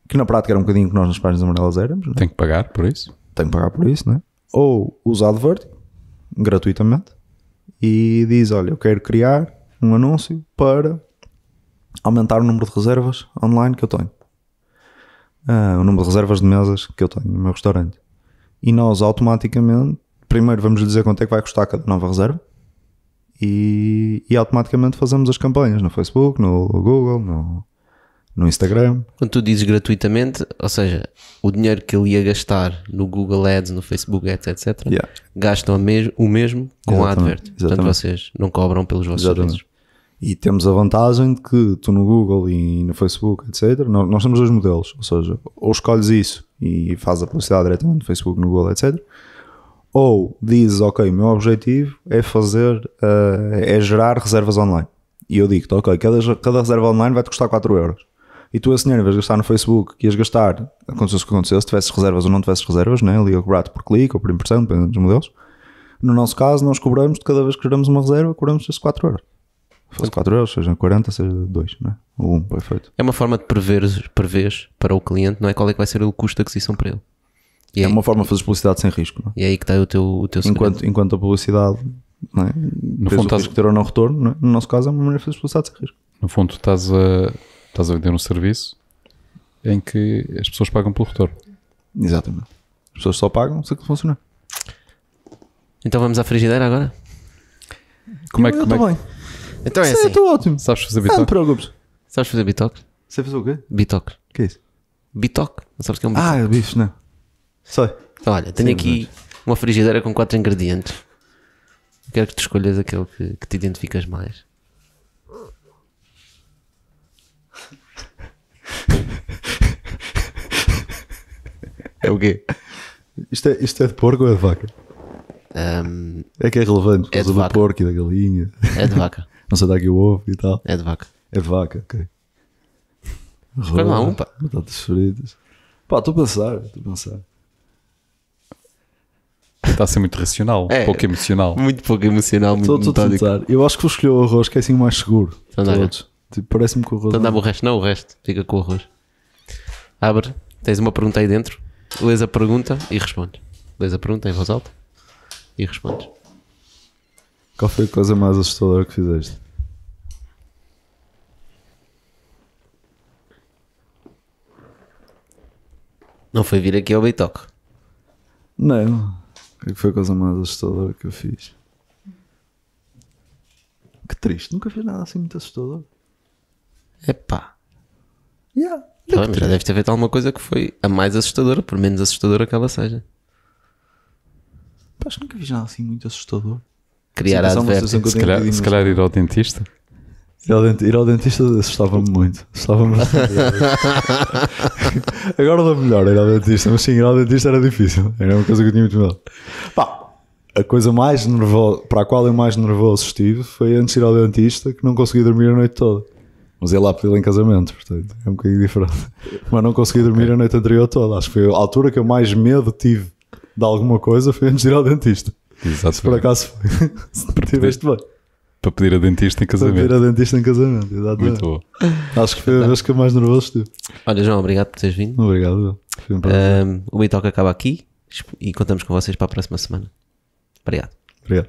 Speaker 1: que na prática era um bocadinho que nós nas páginas amarelas éramos.
Speaker 2: Tem que pagar por isso?
Speaker 1: Tem que pagar por isso, Ou usa a Advertio gratuitamente e diz, olha, eu quero criar um anúncio para aumentar o número de reservas online que eu tenho. O número de reservas de mesas que eu tenho no meu restaurante. E nós automaticamente, primeiro vamos lhe dizer quanto é que vai custar cada nova reserva e automaticamente fazemos as campanhas no Facebook, no Google, no Instagram.
Speaker 3: Quando tu dizes gratuitamente, ou seja, o dinheiro que ele ia gastar no Google Ads, no Facebook Ads, etc., gastam o mesmo com a Advertio. Portanto, vocês não cobram pelos vossos serviços.
Speaker 1: E temos a vantagem de que tu no Google e no Facebook, etc., nós temos 2 modelos, ou seja, ou escolhes isso e fazes a publicidade diretamente no Facebook, no Google, etc., ou dizes, ok, o meu objetivo é é gerar reservas online. E eu digo-te, ok, cada reserva online vai-te custar 4€. E tu esse dinheiro, em vez de gastar no Facebook, que ias gastar, acontecesse o que acontecesse, se tivesses reservas ou não tivesses reservas, ali eu cobrar-te por clique ou por impressão, dependendo dos modelos. No nosso caso, nós cobramos de cada vez que geramos uma reserva, cobramos esses 4€. Se fosse 4€, seja 40, seja 2, ou 1, perfeito.
Speaker 3: É uma forma de prever para o cliente, qual é que vai ser o custo de aquisição para ele.
Speaker 1: E é uma forma de fazer publicidade sem risco.
Speaker 3: E é aí que está o teu segredo.
Speaker 1: Enquanto a publicidade, no fundo, tens o risco de ter ou não retorno, no nosso caso é uma maneira de fazer publicidade sem risco.
Speaker 2: No fundo, tu estás a vender um serviço em que as pessoas pagam pelo retorno.
Speaker 1: Exatamente. As pessoas só pagam se aquilo funcionar.
Speaker 3: Então vamos à frigideira agora?
Speaker 2: Como é que
Speaker 1: bem.
Speaker 3: Então é assim.
Speaker 1: Estou ótimo.
Speaker 2: Sabes fazer
Speaker 1: Não te
Speaker 2: bitoque?
Speaker 1: preocupes.
Speaker 3: Sabes fazer bitoque?
Speaker 1: Sei fazer o quê?
Speaker 3: Bitoque.
Speaker 1: O que é isso?
Speaker 3: Bitoque? Não sabes o que é um bitoque?
Speaker 1: Bicho, não. Sei.
Speaker 3: Então olha, tenho aqui uma frigideira com 4 ingredientes. Eu quero que tu escolhas aquele que te identificas mais. É o quê?
Speaker 1: Isto é de porco ou é de vaca? É que é relevante por
Speaker 3: É de
Speaker 1: causa do
Speaker 3: vaca.
Speaker 1: porco e da galinha.
Speaker 3: É de vaca.
Speaker 1: Não sei dar aqui o ovo e tal.
Speaker 3: É de vaca.
Speaker 1: É de vaca, ok.
Speaker 3: Escolhe lá um, pá.
Speaker 1: Batatas fritas. Pá, estou a pensar.
Speaker 2: Está a ser muito racional,
Speaker 3: É.
Speaker 2: pouco emocional.
Speaker 3: Muito pouco emocional, muito
Speaker 1: Estou a
Speaker 3: metódico.
Speaker 1: tentar. Eu acho que vou escolher o arroz, que é assim mais seguro.
Speaker 3: Então dá-lhe.
Speaker 1: Todos. Tipo, parece-me que o arroz.
Speaker 3: Então dá-me o resto. Não, o resto. Fica com o arroz. Abre. Tens uma pergunta aí dentro. Lês a pergunta e respondes. Lês a pergunta em voz alta e respondes.
Speaker 1: Qual foi a coisa mais assustadora que fizeste?
Speaker 3: Não foi vir aqui ao Beitoque.
Speaker 1: Não. O que foi a coisa mais assustadora que eu fiz? Que triste. Nunca fiz nada assim muito assustador.
Speaker 3: Epá.
Speaker 1: Yeah.
Speaker 3: Tá bem, mas já deves ter feito alguma coisa que foi a mais assustadora, por menos assustadora que ela seja.
Speaker 1: Pá, acho que nunca fiz nada assim muito assustador.
Speaker 3: Criar
Speaker 1: Sim,
Speaker 3: a
Speaker 1: mas há uma
Speaker 3: advertência.
Speaker 1: sensação que
Speaker 2: Se calhar ir ao dentista.
Speaker 1: Ir ao dentista assustava-me muito. Assustava-me bastante. Agora dá melhor ir ao dentista, mas sim, ir ao dentista era difícil. Era uma coisa que eu tinha muito medo. Pá, a coisa mais nervosa, para a qual eu mais nervoso estive, foi antes de ir ao dentista, que não consegui dormir a noite toda. Mas ia lá pedi-lo em casamento, portanto, é um bocadinho diferente. Mas não consegui dormir a noite anterior toda. Acho que foi a altura que eu mais medo tive de alguma coisa, foi antes de ir ao dentista.
Speaker 2: Exato.
Speaker 1: Se por acaso foi. Se tiveste bem.
Speaker 2: Para pedir a dentista em
Speaker 1: Para pedir
Speaker 2: casamento.
Speaker 1: a dentista em casamento, exatamente.
Speaker 2: Muito bom.
Speaker 1: Acho que foi a vez que eu mais nervoso estive.
Speaker 3: Olha, João, obrigado por teres vindo.
Speaker 1: Obrigado. Foi um prazer.
Speaker 3: O Beitoque acaba aqui e contamos com vocês para a próxima semana. Obrigado.
Speaker 1: Obrigado.